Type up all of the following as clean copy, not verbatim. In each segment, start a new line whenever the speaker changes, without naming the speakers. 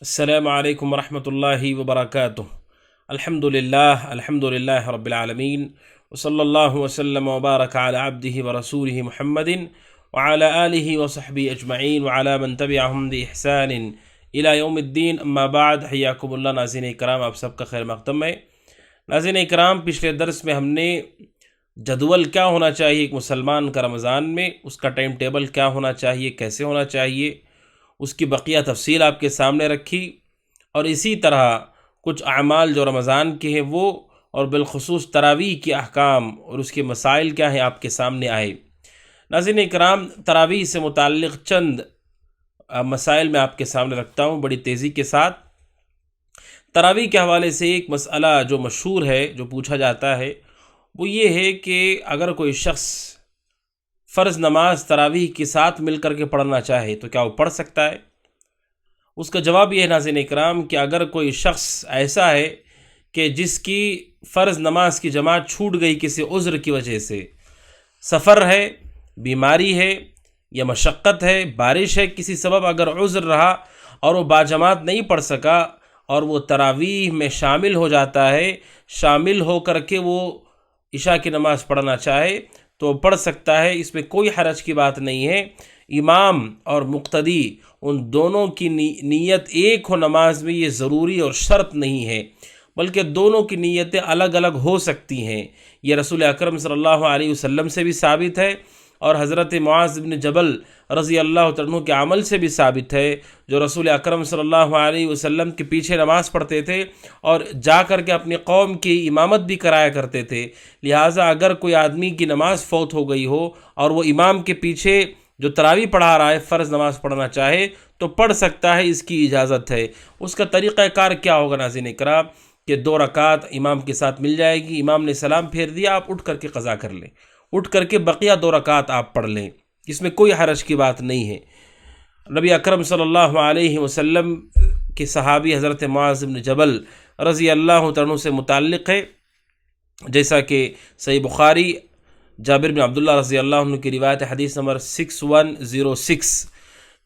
السلام علیکم ورحمۃ اللہ وبرکاتہ۔ الحمد للہ رب العالمین، وصلی اللہ وسلم وبارک علی عبدہ ورسولہ محمد وعلی آلہ وصحبہ اجمعین وعلی من تبعہم بإحسان الی یوم الدین، اما بعد، حیاکم اللہ۔ ناظرین اکرام، آپ سب کا خیر مقدم ہے۔ ناظرین اکرام، پچھلے درس میں ہم نے جدول کیا ہونا چاہیے ایک مسلمان کا رمضان میں، اس کا ٹائم ٹیبل کیا ہونا چاہیے، کیسے ہونا چاہیے، اس کی بقیہ تفصیل آپ کے سامنے رکھی، اور اسی طرح کچھ اعمال جو رمضان کے ہیں وہ، اور بالخصوص تراویح کے احکام اور اس کے مسائل کیا ہیں آپ کے سامنے آئے۔ ناظرین اکرام، تراویح سے متعلق چند مسائل میں آپ کے سامنے رکھتا ہوں بڑی تیزی کے ساتھ۔ تراویح کے حوالے سے ایک مسئلہ جو مشہور ہے، جو پوچھا جاتا ہے، وہ یہ ہے کہ اگر کوئی شخص فرض نماز تراویح کے ساتھ مل کر کے پڑھنا چاہے تو کیا وہ پڑھ سکتا ہے؟ اس کا جواب یہ ہے ناظرین اکرام کہ اگر کوئی شخص ایسا ہے کہ جس کی فرض نماز کی جماعت چھوٹ گئی کسی عذر کی وجہ سے، سفر ہے، بیماری ہے یا مشقت ہے، بارش ہے، کسی سبب اگر عذر رہا اور وہ باجماعت نہیں پڑھ سکا اور وہ تراویح میں شامل ہو جاتا ہے، شامل ہو کر کے وہ عشاء کی نماز پڑھنا چاہے تو پڑھ سکتا ہے، اس میں کوئی حرج کی بات نہیں ہے۔ امام اور مقتدی ان دونوں کی نیت ایک ہو نماز میں، یہ ضروری اور شرط نہیں ہے، بلکہ دونوں کی نیتیں الگ الگ ہو سکتی ہیں۔ یہ رسول اکرم صلی اللہ علیہ وسلم سے بھی ثابت ہے، اور حضرت معاذ بن جبل رضی اللہ عنہ کے عمل سے بھی ثابت ہے، جو رسول اکرم صلی اللہ علیہ وسلم کے پیچھے نماز پڑھتے تھے اور جا کر کے اپنی قوم کی امامت بھی کرایا کرتے تھے۔ لہٰذا اگر کوئی آدمی کی نماز فوت ہو گئی ہو اور وہ امام کے پیچھے جو تراویح پڑھا رہا ہے فرض نماز پڑھنا چاہے تو پڑھ سکتا ہے، اس کی اجازت ہے۔ اس کا طریقہ کار کیا ہوگا ناظرین اکرام کہ 2 رکعت امام کے ساتھ مل جائے گی، امام نے سلام پھیر دیا، آپ اٹھ کر کے قضا کر لیں، اٹھ کر کے بقیہ 2 رکعت آپ پڑھ لیں، اس میں کوئی حرج کی بات نہیں ہے۔ نبی اکرم صلی اللہ علیہ وسلم کے صحابی حضرت معاذ بن جبل رضی اللہ عنہ سے متعلق ہے، جیسا کہ صحیح بخاری جابر بن عبداللہ رضی اللہ عنہ کی روایت حدیث نمبر 6106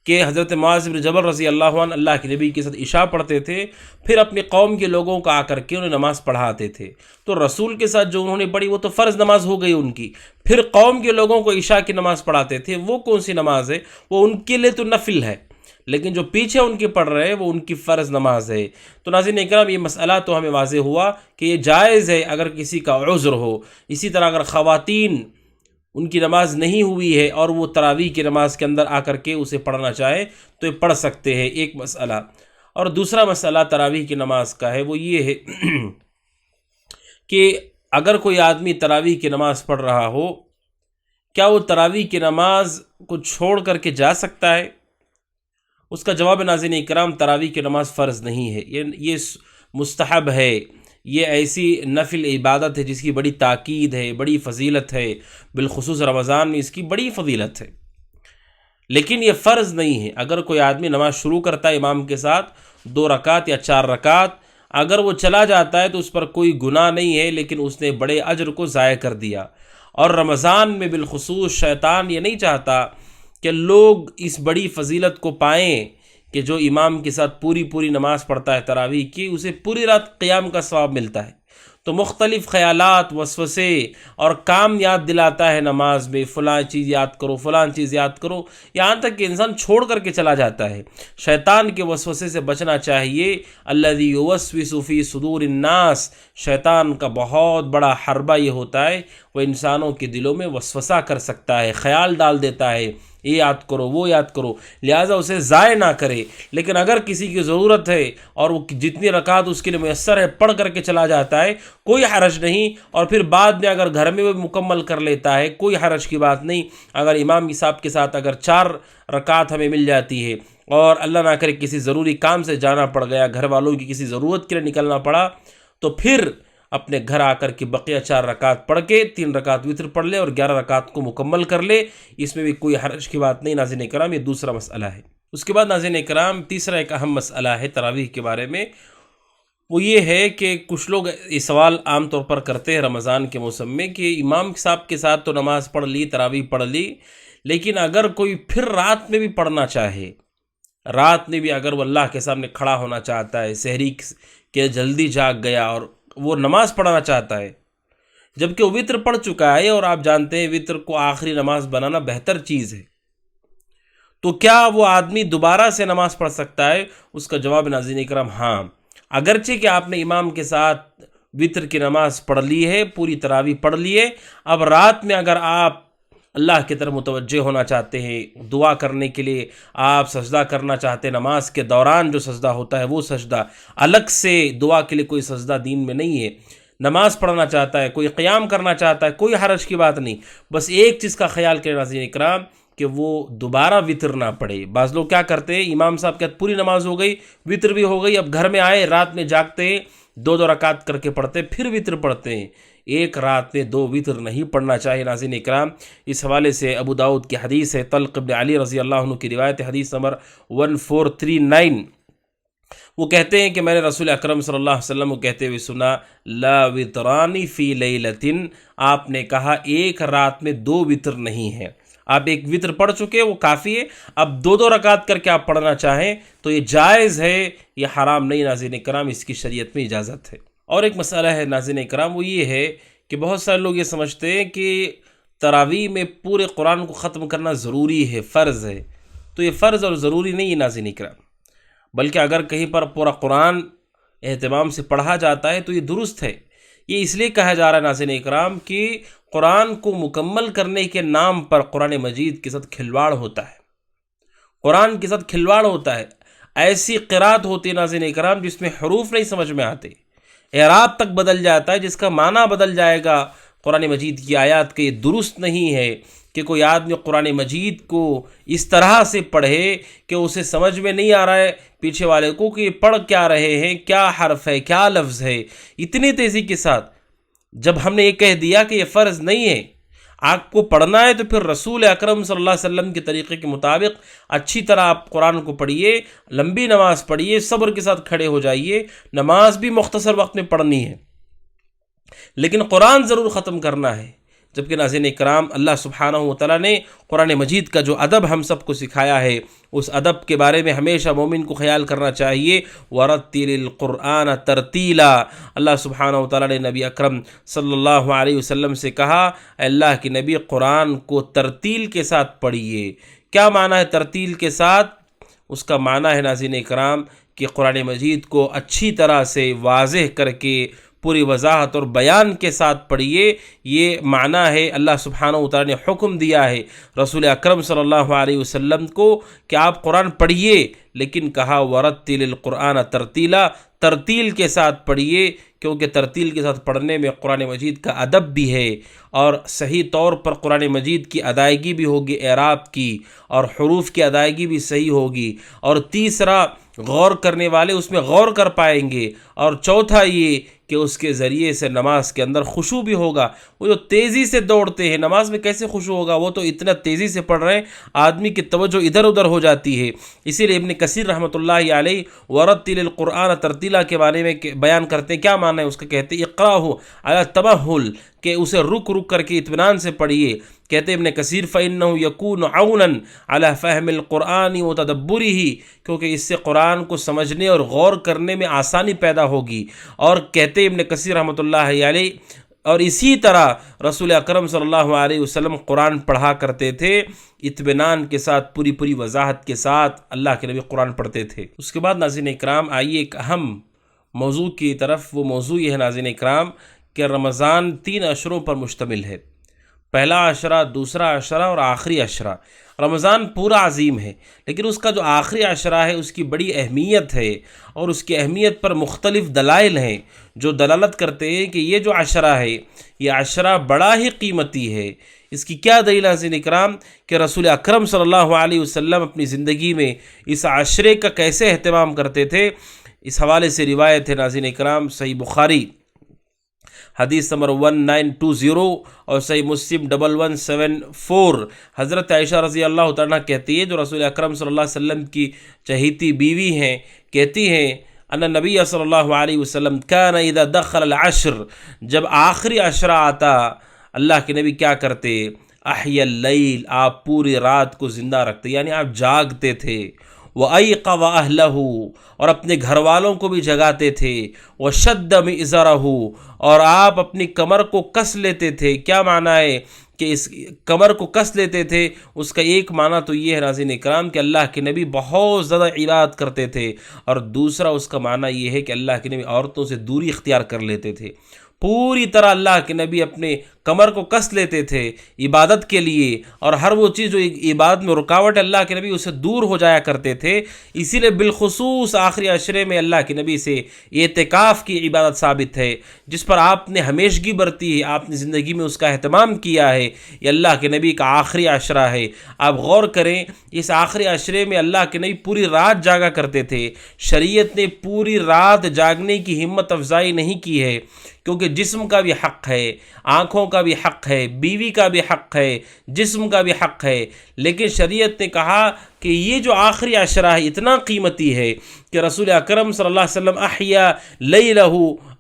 کہ حضرت معاذ بن جبل رضی اللہ عنہ اللہ کے نبی کے ساتھ عشاء پڑھتے تھے، پھر اپنی قوم کے لوگوں کو آ کر کے انہیں نماز پڑھاتے تھے۔ تو رسول کے ساتھ جو انہوں نے پڑھی وہ تو فرض نماز ہو گئی ان کی، پھر قوم کے لوگوں کو عشاء کی نماز پڑھاتے تھے، وہ کون سی نماز ہے؟ وہ ان کے لیے تو نفل ہے، لیکن جو پیچھے ان کے پڑھ رہے ہیں وہ ان کی فرض نماز ہے۔ تو ناظرین اکرام، یہ مسئلہ تو ہمیں واضح ہوا کہ یہ جائز ہے اگر کسی کا عذر ہو۔ اسی طرح اگر خواتین ان کی نماز نہیں ہوئی ہے اور وہ تراویح کی نماز کے اندر آ کر کے اسے پڑھنا چاہے تو یہ پڑھ سکتے ہیں، ایک مسئلہ۔ اور دوسرا مسئلہ تراویح کی نماز کا ہے، وہ یہ ہے کہ اگر کوئی آدمی تراویح کی نماز پڑھ رہا ہو، کیا وہ تراویح کی نماز کو چھوڑ کر کے جا سکتا ہے؟ اس کا جواب ناظرین اکرام، تراویح کی نماز فرض نہیں ہے، یہ مستحب ہے، یہ ایسی نفل عبادت ہے جس کی بڑی تاکید ہے، بڑی فضیلت ہے، بالخصوص رمضان میں اس کی بڑی فضیلت ہے، لیکن یہ فرض نہیں ہے۔ اگر کوئی آدمی نماز شروع کرتا ہے امام کے ساتھ 2 رکعت یا 4 رکعت، اگر وہ چلا جاتا ہے تو اس پر کوئی گناہ نہیں ہے، لیکن اس نے بڑے اجر کو ضائع کر دیا۔ اور رمضان میں بالخصوص شیطان یہ نہیں چاہتا کہ لوگ اس بڑی فضیلت کو پائیں کہ جو امام کے ساتھ پوری نماز پڑھتا ہے تراویح کی، اسے پوری رات قیام کا ثواب ملتا ہے۔ تو مختلف خیالات، وسوسے اور کام یاد دلاتا ہے نماز میں، فلاں چیز یاد کرو، فلاں چیز یاد کرو، یہاں تک کہ انسان چھوڑ کر کے چلا جاتا ہے۔ شیطان کے وسوسے سے بچنا چاہیے۔ الذی یوسوس فی صدور الناس، شیطان کا بہت بڑا حربہ یہ ہوتا ہے، وہ انسانوں کے دلوں میں وسوسہ کر سکتا ہے، خیال ڈال دیتا ہے، یہ یاد کرو، وہ یاد کرو، لہٰذا اسے ضائع نہ کرے۔ لیکن اگر کسی کی ضرورت ہے اور وہ جتنی رکعت اس کے لیے میسر ہے پڑھ کر کے چلا جاتا ہے، کوئی حرج نہیں، اور پھر بعد میں اگر گھر میں وہ مکمل کر لیتا ہے، کوئی حرج کی بات نہیں۔ اگر امام صاحب کے ساتھ اگر 4 رکعت ہمیں مل جاتی ہے اور اللہ نہ کرے کسی ضروری کام سے جانا پڑ گیا، گھر والوں کی کسی ضرورت کے لیے نکلنا پڑا، تو پھر اپنے گھر آ کر کے بقیہ 4 رکعت پڑھ کے 3 رکعت وتر پڑھ لے اور 11 رکعت کو مکمل کر لے، اس میں بھی کوئی حرج کی بات نہیں ناظرین اکرام۔ یہ دوسرا مسئلہ ہے۔ اس کے بعد ناظرین اکرام، تیسرا ایک اہم مسئلہ ہے تراویح کے بارے میں، وہ یہ ہے کہ کچھ لوگ یہ سوال عام طور پر کرتے ہیں رمضان کے موسم میں کہ امام صاحب کے ساتھ تو نماز پڑھ لی، تراویح پڑھ لی، لیکن اگر کوئی پھر رات میں بھی پڑھنا چاہے رات میں بھی اگر وہ اللہ کے سامنے کھڑا ہونا چاہتا ہے، سحری کے جلدی جاگ گیا اور وہ نماز پڑھنا چاہتا ہے، جبکہ وہ وطر پڑھ چکا ہے، اور آپ جانتے ہیں وطر کو آخری نماز بنانا بہتر چیز ہے، تو کیا وہ آدمی دوبارہ سے نماز پڑھ سکتا ہے؟ اس کا جواب ناظرین اکرام ہاں، اگرچہ کہ آپ نے امام کے ساتھ وطر کی نماز پڑھ لی ہے، پوری تراویح پڑھ لی ہے، اب رات میں اگر آپ اللہ کی طرف متوجہ ہونا چاہتے ہیں، دعا کرنے کے لیے آپ سجدہ کرنا چاہتے ہیں، نماز کے دوران جو سجدہ ہوتا ہے وہ سجدہ، الگ سے دعا کے لیے کوئی سجدہ دین میں نہیں ہے، نماز پڑھنا چاہتا ہے، کوئی قیام کرنا چاہتا ہے، کوئی حرج کی بات نہیں، بس ایک چیز کا خیال کریں ناظرین اکرام کہ وہ دوبارہ وطر نہ پڑھے۔ بعض لوگ کیا کرتے ہیں، امام صاحب کے پوری نماز ہو گئی، وطر بھی ہو گئی، اب گھر میں آئے، رات میں جاگتے ہیں، 2 رکعت کر کے پڑھتے، پھر وطر پڑھتے ہیں۔ ایک رات میں 2 وطر نہیں پڑھنا چاہیے ناظرین اکرام۔ اس حوالے سے ابو داؤد کی حدیث ہے، طلق بن علی رضی اللہ عنہ کی روایت، حدیث نمبر 1439، وہ کہتے ہیں کہ میں نے رسول اکرم صلی اللہ علیہ وسلم کو کہتے ہوئے سنا، لا وطرانی فی لیلۃ، آپ نے کہا ایک رات میں 2 وطر نہیں ہے، آپ ایک وطر پڑھ چکے، وہ کافی ہے، اب 2 رکعت کر کے آپ پڑھنا چاہیں تو یہ جائز ہے، یہ حرام نہیں ناظرین کرام، اس کی شریعت میں اجازت ہے۔ اور ایک مسئلہ ہے ناظرین کرام، وہ یہ ہے کہ بہت سارے لوگ یہ سمجھتے ہیں کہ تراویح میں پورے قرآن کو ختم کرنا ضروری ہے، فرض ہے، تو یہ فرض اور ضروری نہیں ہے ناظرین کرام، بلکہ اگر کہیں پر پورا قرآن اہتمام سے پڑھا جاتا ہے تو یہ درست ہے۔ یہ اس لیے کہا جا رہا ہے ناظرین اکرام کہ قرآن کو مکمل کرنے کے نام پر قرآن مجید کے ساتھ کھلواڑ ہوتا ہے، قرآن کے ساتھ کھلواڑ ہوتا ہے، ایسی قرات ہوتی ہے ناظرین اکرام جس میں حروف نہیں سمجھ میں آتے، اعراب تک بدل جاتا ہے، جس کا معنی بدل جائے گا قرآن مجید کی آیات کے۔ یہ درست نہیں ہے کہ کوئی آدمی قرآن مجید کو اس طرح سے پڑھے کہ اسے سمجھ میں نہیں آ رہا ہے پیچھے والے کو کہ یہ پڑھ کیا رہے ہیں، کیا حرف ہے، کیا لفظ ہے، اتنی تیزی کے ساتھ۔ جب ہم نے یہ کہہ دیا کہ یہ فرض نہیں ہے، آپ کو پڑھنا ہے، تو پھر رسول اکرم صلی اللہ علیہ وسلم کے طریقے کے مطابق اچھی طرح آپ قرآن کو پڑھیے، لمبی نماز پڑھیے، صبر کے ساتھ کھڑے ہو جائیے، نماز بھی مختصر وقت میں پڑھنی ہے، لیکن قرآن ضرور ختم کرنا ہے۔ جبکہ ناظرین اکرام، اللہ سبحانہ وتعالیٰ نے قرآن مجید کا جو ادب ہم سب کو سکھایا ہے، اس ادب کے بارے میں ہمیشہ مومن کو خیال کرنا چاہیے، وَرَتِّلِ الْقُرْآنَ تَرْتِيلًا۔ اللہ سبحانہ وتعالیٰ نے نبی اکرم صلی اللہ علیہ وسلم سے کہا، اے اللہ کے نبی، قرآن کو ترتیل کے ساتھ پڑھیے۔ کیا معنی ہے ترتیل کے ساتھ؟ اس کا معنی ہے ناظرین اکرام کہ قرآن مجید کو اچھی طرح سے واضح کر کے پوری وضاحت اور بیان کے ساتھ پڑھیے، یہ معنی ہے۔ اللہ سبحانہ وتعالیٰ نے حکم دیا ہے رسول اکرم صلی اللہ علیہ وسلم کو کہ آپ قرآن پڑھیے، لیکن کہا وَرَتِّلِ الْقُرْآنَ تَرْتِيلًا، ترتیل کے ساتھ پڑھیے، کیونکہ ترتیل کے ساتھ پڑھنے میں قرآن مجید کا ادب بھی ہے، اور صحیح طور پر قرآن مجید کی ادائیگی بھی ہوگی، اعراب کی اور حروف کی ادائیگی بھی صحیح ہوگی، اور تیسرا غور کرنے والے اس میں غور کر پائیں گے، اور چوتھا یہ کہ اس کے ذریعے سے نماز کے اندر خشوع بھی ہوگا۔ وہ جو تیزی سے دوڑتے ہیں، نماز میں کیسے خشوع ہوگا؟ وہ تو اتنا تیزی سے پڑھ رہے ہیں، آدمی کی توجہ ادھر ادھر ہو جاتی ہے۔ اسی لیے ابن کثیر رحمۃ اللہ علیہ وَرَتِّلِ الْقُرْآنَ تَرْتِيلًا کے بارے میں بیان کرتے ہیں، کیا معنی ہے اس کا؟ کہتے ہیں اقرأہ علی التمہل، کہ اسے رک رک کر کے اطمینان سے پڑھیے۔ کہتے ہیں ابن کثیر فَإِنَّهُ يَكُونُ عَوْنًا عَلَى فَهْمِ الْقُرْآنِ وَتَدَبُّرِهِ، کیونکہ اس سے قرآن کو سمجھنے اور غور کرنے میں آسانی پیدا ہوگی۔ اور کہتے ہیں ابن کثیر رحمۃ اللہ علیہ، اور اسی طرح رسول اکرم صلی اللہ علیہ وسلم قرآن پڑھا کرتے تھے اطمینان کے ساتھ، پوری وضاحت کے ساتھ اللہ کے نبی قرآن پڑھتے تھے۔ اس کے بعد ناظرین اکرام آئیے ایک اہم موضوع کی طرف، وہ موضوع یہ ہے ناظرین اکرام کہ رمضان 3 عشروں پر مشتمل ہے، پہلا عشرہ، دوسرا عشرہ اور آخری عشرہ۔ رمضان پورا عظیم ہے، لیکن اس کا جو آخری عشرہ ہے اس کی بڑی اہمیت ہے، اور اس کی اہمیت پر مختلف دلائل ہیں جو دلالت کرتے ہیں کہ یہ جو عشرہ ہے، یہ عشرہ بڑا ہی قیمتی ہے۔ اس کی کیا دلیل ہے ناظرین اکرام کہ رسول اکرم صلی اللہ علیہ وسلم اپنی زندگی میں اس عشرے کا کیسے اہتمام کرتے تھے؟ اس حوالے سے روایت ہے ناظرین اکرام، صحیح بخاری حدیث نمبر 1920 اور صحیح مسلم 1174، حضرت عائشہ رضی اللہ تعالیٰ کہتی ہے، جو رسول اکرم صلی اللہ علیہ وسلم کی چہیتی بیوی ہیں، کہتی ہیں ان نبی صلی اللہ علیہ وسلم کان اذا دخل العشر، جب آخری عشرہ آتا اللہ کے نبی کیا کرتے؟ احیا اللیل، آپ پوری رات کو زندہ رکھتے، یعنی آپ جاگتے تھے، وَأَيْقَظَ أَهْلَهُ، اور اپنے گھر والوں کو بھی جگاتے تھے، وَشَدَّ مِئْزَرَهُ، اور آپ اپنی کمر کو کس لیتے تھے۔ کیا معنی ہے کہ اس کمر کو کس لیتے تھے؟ اس کا ایک معنی تو یہ ہے ناظرین اکرام کہ اللہ کے نبی بہت زیادہ عبادت کرتے تھے، اور دوسرا اس کا معنی یہ ہے کہ اللہ کے نبی عورتوں سے دوری اختیار کر لیتے تھے۔ پوری طرح اللہ کے نبی اپنے کمر کو کس لیتے تھے عبادت کے لیے، اور ہر وہ چیز جو عبادت میں رکاوٹ ہے اللہ کے نبی اسے دور ہو جایا کرتے تھے۔ اسی لیے بالخصوص آخری عشرے میں اللہ کے نبی سے اعتکاف کی عبادت ثابت ہے، جس پر آپ نے ہمیشگی برتی ہے، آپ نے زندگی میں اس کا اہتمام کیا ہے۔ یہ اللہ کے نبی کا آخری عشرہ ہے۔ آپ غور کریں، اس آخری عشرے میں اللہ کے نبی پوری رات جاگا کرتے تھے۔ شریعت نے پوری رات جاگنے کی ہمت افزائی نہیں کی ہے، کیونکہ جسم کا بھی حق ہے، آنکھوں کا بھی حق ہے، بیوی کا بھی حق ہے، جسم کا بھی حق ہے، لیکن شریعت نے کہا کہ یہ جو آخری عشرہ ہے اتنا قیمتی ہے کہ رسول اکرم صلی اللہ علیہ وسلم احیا لیلہ،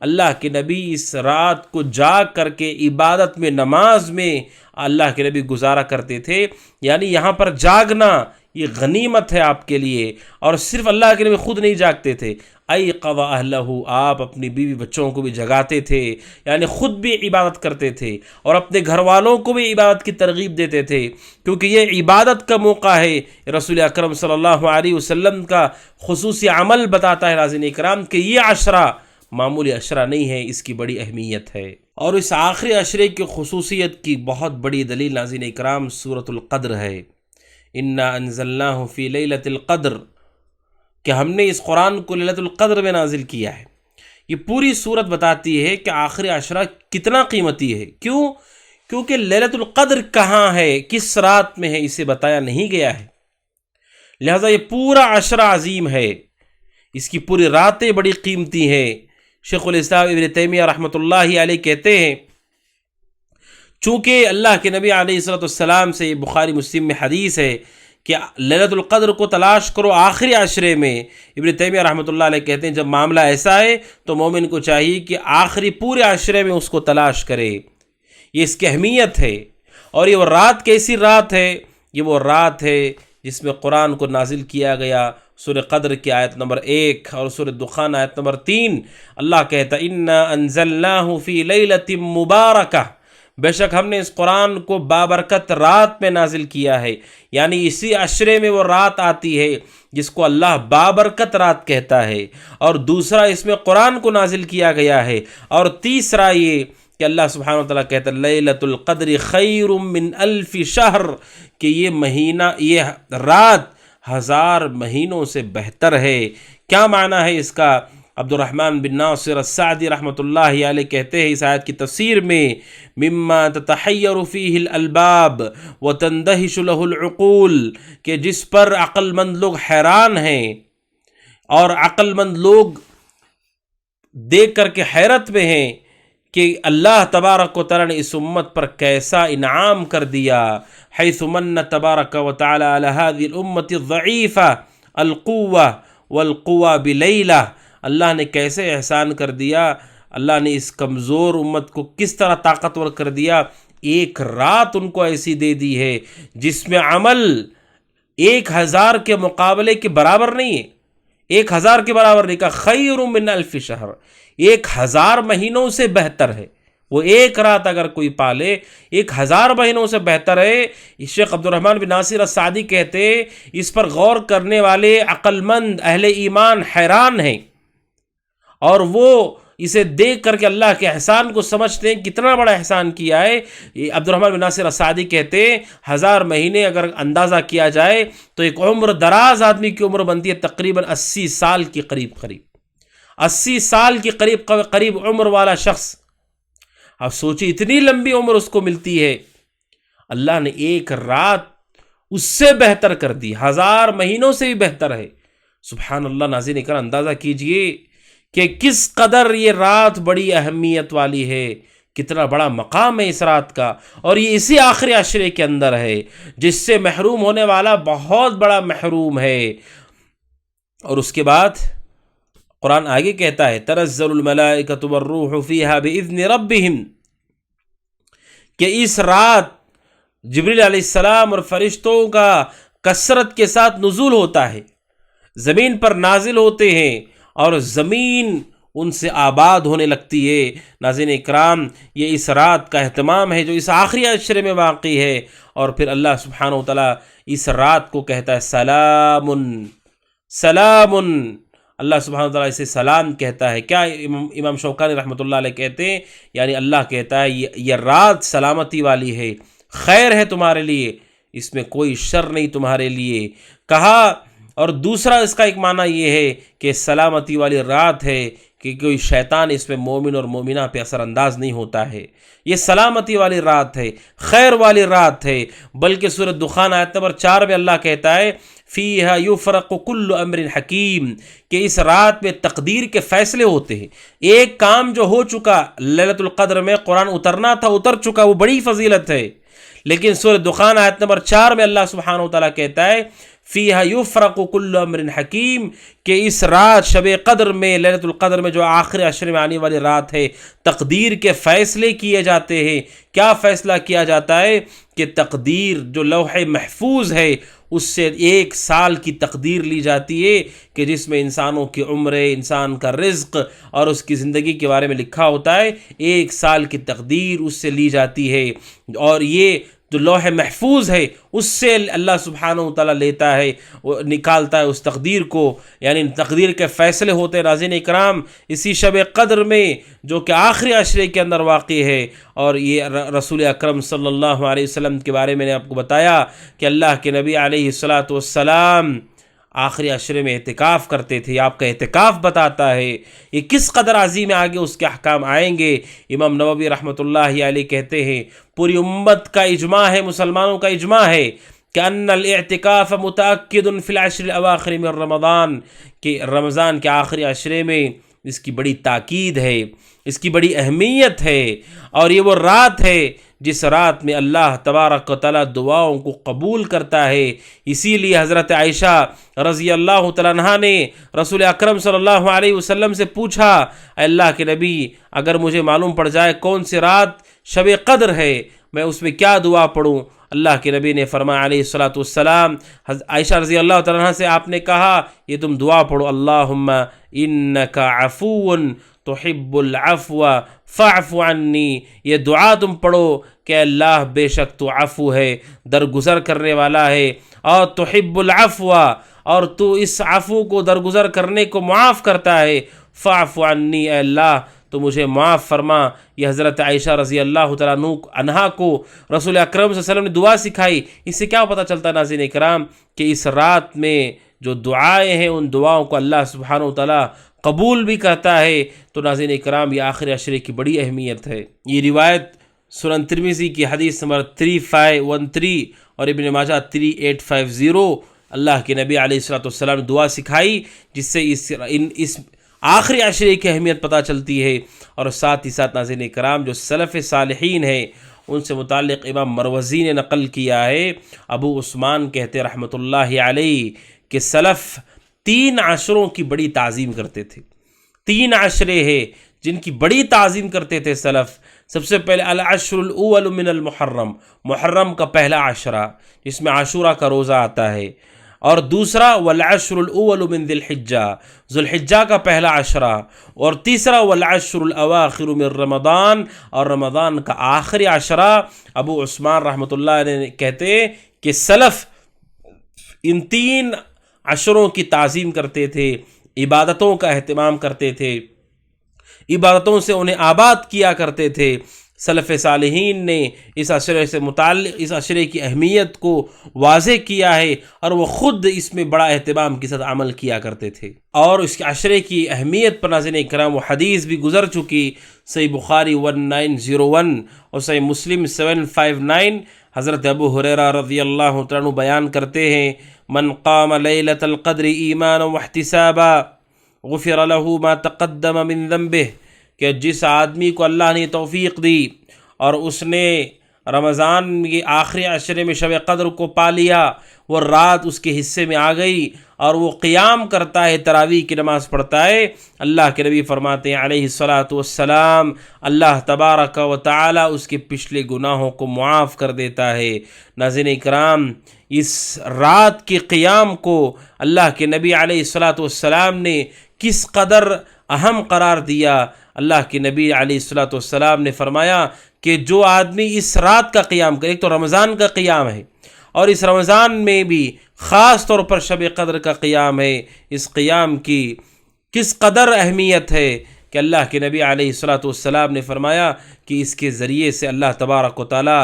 اللہ کے نبی اس رات کو جاگ کر کے عبادت میں، نماز میں اللہ کے نبی گزارا کرتے تھے۔ یعنی یہاں پر جاگنا یہ غنیمت ہے آپ کے لیے، اور صرف اللہ کے نبی خود نہیں جاگتے تھے، ایقظ اہلہ، آپ اپنی بیوی بچوں کو بھی جگاتے تھے، یعنی خود بھی عبادت کرتے تھے اور اپنے گھر والوں کو بھی عبادت کی ترغیب دیتے تھے، کیونکہ یہ عبادت کا موقع ہے۔ رسول اکرم صلی اللہ علیہ وسلم کا خصوصی عمل بتاتا ہے ناظرین اکرام کہ یہ عشرہ معمولی عشرہ نہیں ہے، اس کی بڑی اہمیت ہے۔ اور اس آخری عشرے کی خصوصیت کی بہت بڑی دلیل ناظرین اکرام سورۃ القدر ہے۔ انا انزلناہ فی لیلۃ القدر، کہ ہم نے اس قرآن کو لیلۃ القدر میں نازل کیا ہے۔ یہ پوری صورت بتاتی ہے کہ آخری عشرہ کتنا قیمتی ہے۔ کیوں؟ کیونکہ لیلۃ القدر کہاں ہے، کس رات میں ہے، اسے بتایا نہیں گیا ہے، لہذا یہ پورا عشرہ عظیم ہے، اس کی پوری راتیں بڑی قیمتی ہیں۔ شیخ الاسلام ابن تیمیہ رحمۃ اللہ علیہ کہتے ہیں، چونکہ اللہ کے نبی علیہ الصلوۃ والسلام سے یہ بخاری مسلم میں حدیث ہے کہ لیلۃ القدر کو تلاش کرو آخری عشرے میں، ابن تیمیہ رحمۃ اللہ علیہ کہتے ہیں جب معاملہ ایسا ہے تو مومن کو چاہیے کہ آخری پورے عشرے میں اس کو تلاش کرے، یہ اس کی اہمیت ہے۔ اور یہ وہ رات کیسی رات ہے؟ یہ وہ رات ہے جس میں قرآن کو نازل کیا گیا۔ سورہ قدر کی آیت نمبر 1 اور سورہ دخان آیت نمبر 3 اللہ کہتا انا انزلناہ فی لیلۃ مبارکہ، بے شک ہم نے اس قرآن کو بابرکت رات میں نازل کیا ہے، یعنی اسی عشرے میں وہ رات آتی ہے جس کو اللہ بابرکت رات کہتا ہے، اور دوسرا اس میں قرآن کو نازل کیا گیا ہے، اور تیسرا یہ کہ اللہ سبحانہ وتعالیٰ کہتا ہے لیلۃ القدر خیر من الف شہر، کہ یہ مہینہ، یہ رات 1000 مہینوں سے بہتر ہے۔ کیا معنی ہے اس کا؟ عبد الرحمن بن ناصر السعدی رحمۃ اللہ علیہ کہتے ہیں اس آیت کی تفسیر میں، مما تتحیر فیہ الالباب وتندہش لہ العقول، کہ جس پر عقل مند لوگ حیران ہیں، اور عقل مند لوگ دیکھ کر کے حیرت میں ہیں کہ اللہ تبارک و تعالی نے اس امت پر کیسا انعام کر دیا، حیث من تبارک و تعالی علی هذه الامة الضعیفة القوة والقوة بلیلہ، اللہ نے کیسے احسان کر دیا، اللہ نے اس کمزور امت کو کس طرح طاقتور کر دیا، ایک رات ان کو ایسی دے دی ہے جس میں عمل 1000 کے مقابلے کے برابر نہیں ہے، 1000 کے برابر نہیں، کہا خیر من الف شہر، 1000 مہینوں سے بہتر ہے۔ وہ ایک رات اگر کوئی پالے 1000 مہینوں سے بہتر ہے۔ شیخ عبد الرحمن بن ناصر السعدی کہتے اس پر غور کرنے والے عقل مند اہل ایمان حیران ہیں، اور وہ اسے دیکھ کر کے اللہ کے احسان کو سمجھتے ہیں کتنا بڑا احسان کیا ہے۔ عبد الرحمن بن ناصر السعدی کہتے 1000 مہینے اگر اندازہ کیا جائے تو ایک عمر دراز آدمی کی عمر بنتی ہے تقریباً 80 سال کی قریب 80 سال کی قریب عمر والا شخص، اب سوچی اتنی لمبی عمر اس کو ملتی ہے، اللہ نے ایک رات اس سے بہتر کر دی، 1000 مہینوں سے بھی بہتر ہے۔ سبحان اللہ، ناظرین اکرام اندازہ کیجئے کہ کس قدر یہ رات بڑی اہمیت والی ہے، کتنا بڑا مقام ہے اس رات کا، اور یہ اسی آخری عشرے کے اندر ہے جس سے محروم ہونے والا بہت بڑا محروم ہے۔ اور اس کے بعد قرآن آگے کہتا ہے تنزل الملائکۃ والروح فیہا باذن ربہم، کہ اس رات جبریل علیہ السلام اور فرشتوں کا کثرت کے ساتھ نزول ہوتا ہے، زمین پر نازل ہوتے ہیں اور زمین ان سے آباد ہونے لگتی ہے۔ ناظرین اکرام، یہ اس رات کا اہتمام ہے جو اس آخری عشرے میں واقع ہے، اور پھر اللہ سبحانہ وتعالیٰ اس رات کو کہتا ہے سلام سلام، اللہ سبحانہ وتعالیٰ اسے سلام کہتا ہے۔ کیا امام شوکانی رحمۃ اللہ علیہ کہتے ہیں، یعنی اللہ کہتا ہے یہ رات سلامتی والی ہے، خیر ہے تمہارے لیے، اس میں کوئی شر نہیں تمہارے لیے کہا۔ اور دوسرا اس کا ایک معنی یہ ہے کہ سلامتی والی رات ہے کہ کوئی شیطان اس میں مومن اور مومنہ پہ اثر انداز نہیں ہوتا ہے، یہ سلامتی والی رات ہے، خیر والی رات ہے۔ بلکہ سورۃ دخان آیت نمبر 4 میں اللہ کہتا ہے فیہا یفرق کل امر حکیم، کہ اس رات میں تقدیر کے فیصلے ہوتے ہیں۔ ایک کام جو ہو چکا لیلۃ القدر میں قرآن اترنا تھا، اتر چکا، وہ بڑی فضیلت ہے، لیکن سورۃ دخان آیت نمبر 4 میں اللہ سبحانہ وتعالیٰ کہتا ہے فیہا یفرق کل امر حکیم، کہ اس رات شب قدر میں، لیلۃ القدر میں جو آخر عشر میں آنے والی رات ہے، تقدیر کے فیصلے کیے جاتے ہیں۔ کیا فیصلہ کیا جاتا ہے کہ تقدیر جو لوح محفوظ ہے اس سے 1 سال کی تقدیر لی جاتی ہے، کہ جس میں انسانوں کی عمر، انسان کا رزق اور اس کی زندگی کے بارے میں لکھا ہوتا ہے، 1 سال کی تقدیر اس سے لی جاتی ہے، اور یہ جو لوح محفوظ ہے اس سے اللہ سبحانہ وتعالیٰ لیتا ہے، نکالتا ہے اس تقدیر کو، یعنی تقدیر کے فیصلے ہوتے ہیں۔ ناظرین اکرام، اسی شب قدر میں جو کہ آخری عشرے کے اندر واقع ہے، اور یہ رسول اکرم صلی اللہ علیہ وسلم کے بارے میں نے آپ کو بتایا کہ اللہ کے نبی علیہ الصلاۃ والسلام آخری عشرے میں اعتکاف کرتے تھے۔ آپ کا اعتکاف بتاتا ہے یہ کس قدر عظیم ہے، آگے اس کے احکام آئیں گے۔ امام نووی رحمۃ اللہ علیہ کہتے ہیں پوری امت کا اجماع ہے، مسلمانوں کا اجماع ہے کہ ان الاعتکاف متأکد فی العشر الاواخر من رمضان، کہ رمضان کے آخری عشرے میں اس کی بڑی تاکید ہے، اس کی بڑی اہمیت ہے، اور یہ وہ رات ہے جس رات میں اللہ تبارک و تعالیٰ دعاؤں کو قبول کرتا ہے۔ اسی لیے حضرت عائشہ رضی اللہ تعالیٰ عنہا نے رسول اکرم صلی اللہ علیہ وسلم سے پوچھا، اے اللہ کے نبی، اگر مجھے معلوم پڑ جائے کون سی رات شب قدر ہے، میں اس میں کیا دعا پڑھوں؟ اللہ کے نبی نے فرمایا علیہ الصلاۃ والسلام، عائشہ رضی اللہ تعالیٰ عنہ سے آپ نے کہا یہ تم دعا پڑھو، اللہم انک عفو تحب العفو فاعف عنی، یہ دعا تم پڑھو کہ اللہ بے شک تو عفو ہے، درگزر کرنے والا ہے، اور تحب العفو، اور تو اس عفو کو، درگزر کرنے کو معاف کرتا ہے، فاعف عنی، اے اللہ تو مجھے معاف فرما۔ یہ حضرت عائشہ رضی اللہ تعالیٰ عنہا کو رسول اکرم صلی اللہ علیہ وسلم نے دعا سکھائی۔ اس سے کیا پتہ چلتا ہے ناظرین اکرام کہ اس رات میں جو دعائیں ہیں ان دعاؤں کو اللہ سبحانہ وتعالیٰ قبول بھی کرتا ہے۔ تو ناظرین اکرام، یہ آخر عشرے کی بڑی اہمیت ہے۔ یہ روایت سنن ترمذی کی حدیث نمبر 3513 اور ابن ماجہ 3850، اللہ کے نبی علیہ الصلوۃ والسلام نے دعا سکھائی جس سے اس آخری عشرے کی اہمیت پتہ چلتی ہے۔ اور ساتھ ہی ساتھ ناظرین کرام، جو سلف صالحین ہیں ان سے متعلق امام مروزی نے نقل کیا ہے، ابو عثمان کہتے رحمۃ اللہ علیہ کہ سلف 3 عشروں کی بڑی تعظیم کرتے تھے۔ 3 عشرے ہیں جن کی بڑی تعظیم کرتے تھے سلف۔ سب سے پہلے العشر الاول من المحرم، محرم کا پہلا عشرہ جس میں عاشورہ کا روزہ آتا ہے، اور دوسرا والعشر الاول من ذی الحجہ، ذو الحجہ کا پہلا عشرہ، اور تیسرا والعشر الاواخر من رمضان، اور رمضان کا آخری عشرہ۔ ابو عثمان رحمۃ اللہ علیہ کہتے کہ سلف ان 3 عشروں کی تعظیم کرتے تھے، عبادتوں کا اہتمام کرتے تھے، عبادتوں سے انہیں آباد کیا کرتے تھے۔ سلف صالحین نے اس عشرے سے متعلق اس عشرے کی اہمیت کو واضح کیا ہے، اور وہ خود اس میں بڑا اہتمام کے ساتھ عمل کیا کرتے تھے۔ اور اس عشرے کی اہمیت پر ناظرین کرام وہ حدیث بھی گزر چکی، صحیح بخاری 1901 اور صحیح مسلم 759۔ حضرت ابو ہریرہ رضی اللہ عنہ بیان کرتے ہیں، من قام لیلۃ القدر ایمانا واحتسابا غفر له ما تقدم من ذنبه، کہ جس آدمی کو اللہ نے توفیق دی اور اس نے رمضان کے آخری عشرے میں شب قدر کو پا لیا، وہ رات اس کے حصے میں آ گئی اور وہ قیام کرتا ہے، تراویح کی نماز پڑھتا ہے، اللہ کے نبی فرماتے ہیں علیہ الصلاۃ والسلام اللہ تبارک و تعالی اس کے پچھلے گناہوں کو معاف کر دیتا ہے۔ ناظرین اکرام، اس رات کے قیام کو اللہ کے نبی علیہ الصلاۃ والسلام نے کس قدر اہم قرار دیا۔ اللہ کے نبی علیہ الصلاۃ والسلام نے فرمایا کہ جو آدمی اس رات کا قیام کرے، ایک تو رمضان کا قیام ہے اور اس رمضان میں بھی خاص طور پر شب قدر کا قیام ہے، اس قیام کی کس قدر اہمیت ہے کہ اللہ کے نبی علیہ الصلاۃ والسلام نے فرمایا کہ اس کے ذریعے سے اللہ تبارک و تعالی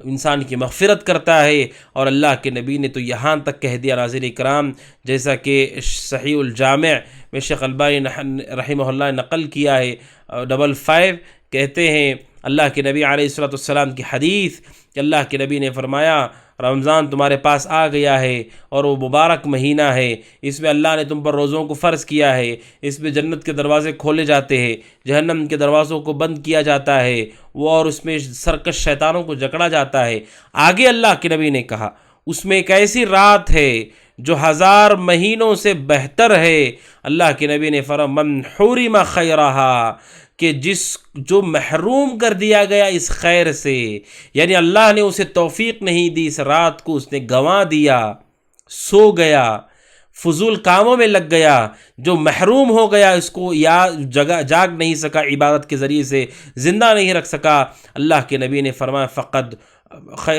انسان کی مغفرت کرتا ہے۔ اور اللہ کے نبی نے تو یہاں تک کہہ دیا ناظرین کرام، جیسا کہ صحیح الجامع میں شیخ البانی رحمہ اللہ نے نقل کیا ہے 55 کہتے ہیں اللہ کے نبی علیہ الصلاۃ والسلام کی حدیث کہ اللہ کے نبی نے فرمایا رمضان تمہارے پاس آ گیا ہے اور وہ مبارک مہینہ ہے، اس میں اللہ نے تم پر روزوں کو فرض کیا ہے، اس میں جنت کے دروازے کھولے جاتے ہیں، جہنم کے دروازوں کو بند کیا جاتا ہے، وہ اور اس میں سرکش شیطانوں کو جکڑا جاتا ہے۔ آگے اللہ کے نبی نے کہا اس میں ایک ایسی رات ہے جو 1000 مہینوں سے بہتر ہے۔ اللہ کے نبی نے فرمایا من حرم خیرہا، کہ جو محروم کر دیا گیا اس خیر سے، یعنی اللہ نے اسے توفیق نہیں دی، اس رات کو اس نے گنوا دیا، سو گیا، فضول کاموں میں لگ گیا، جو محروم ہو گیا، اس کو جاگ نہیں سکا، عبادت کے ذریعے سے زندہ نہیں رکھ سکا۔ اللہ کے نبی نے فرمایا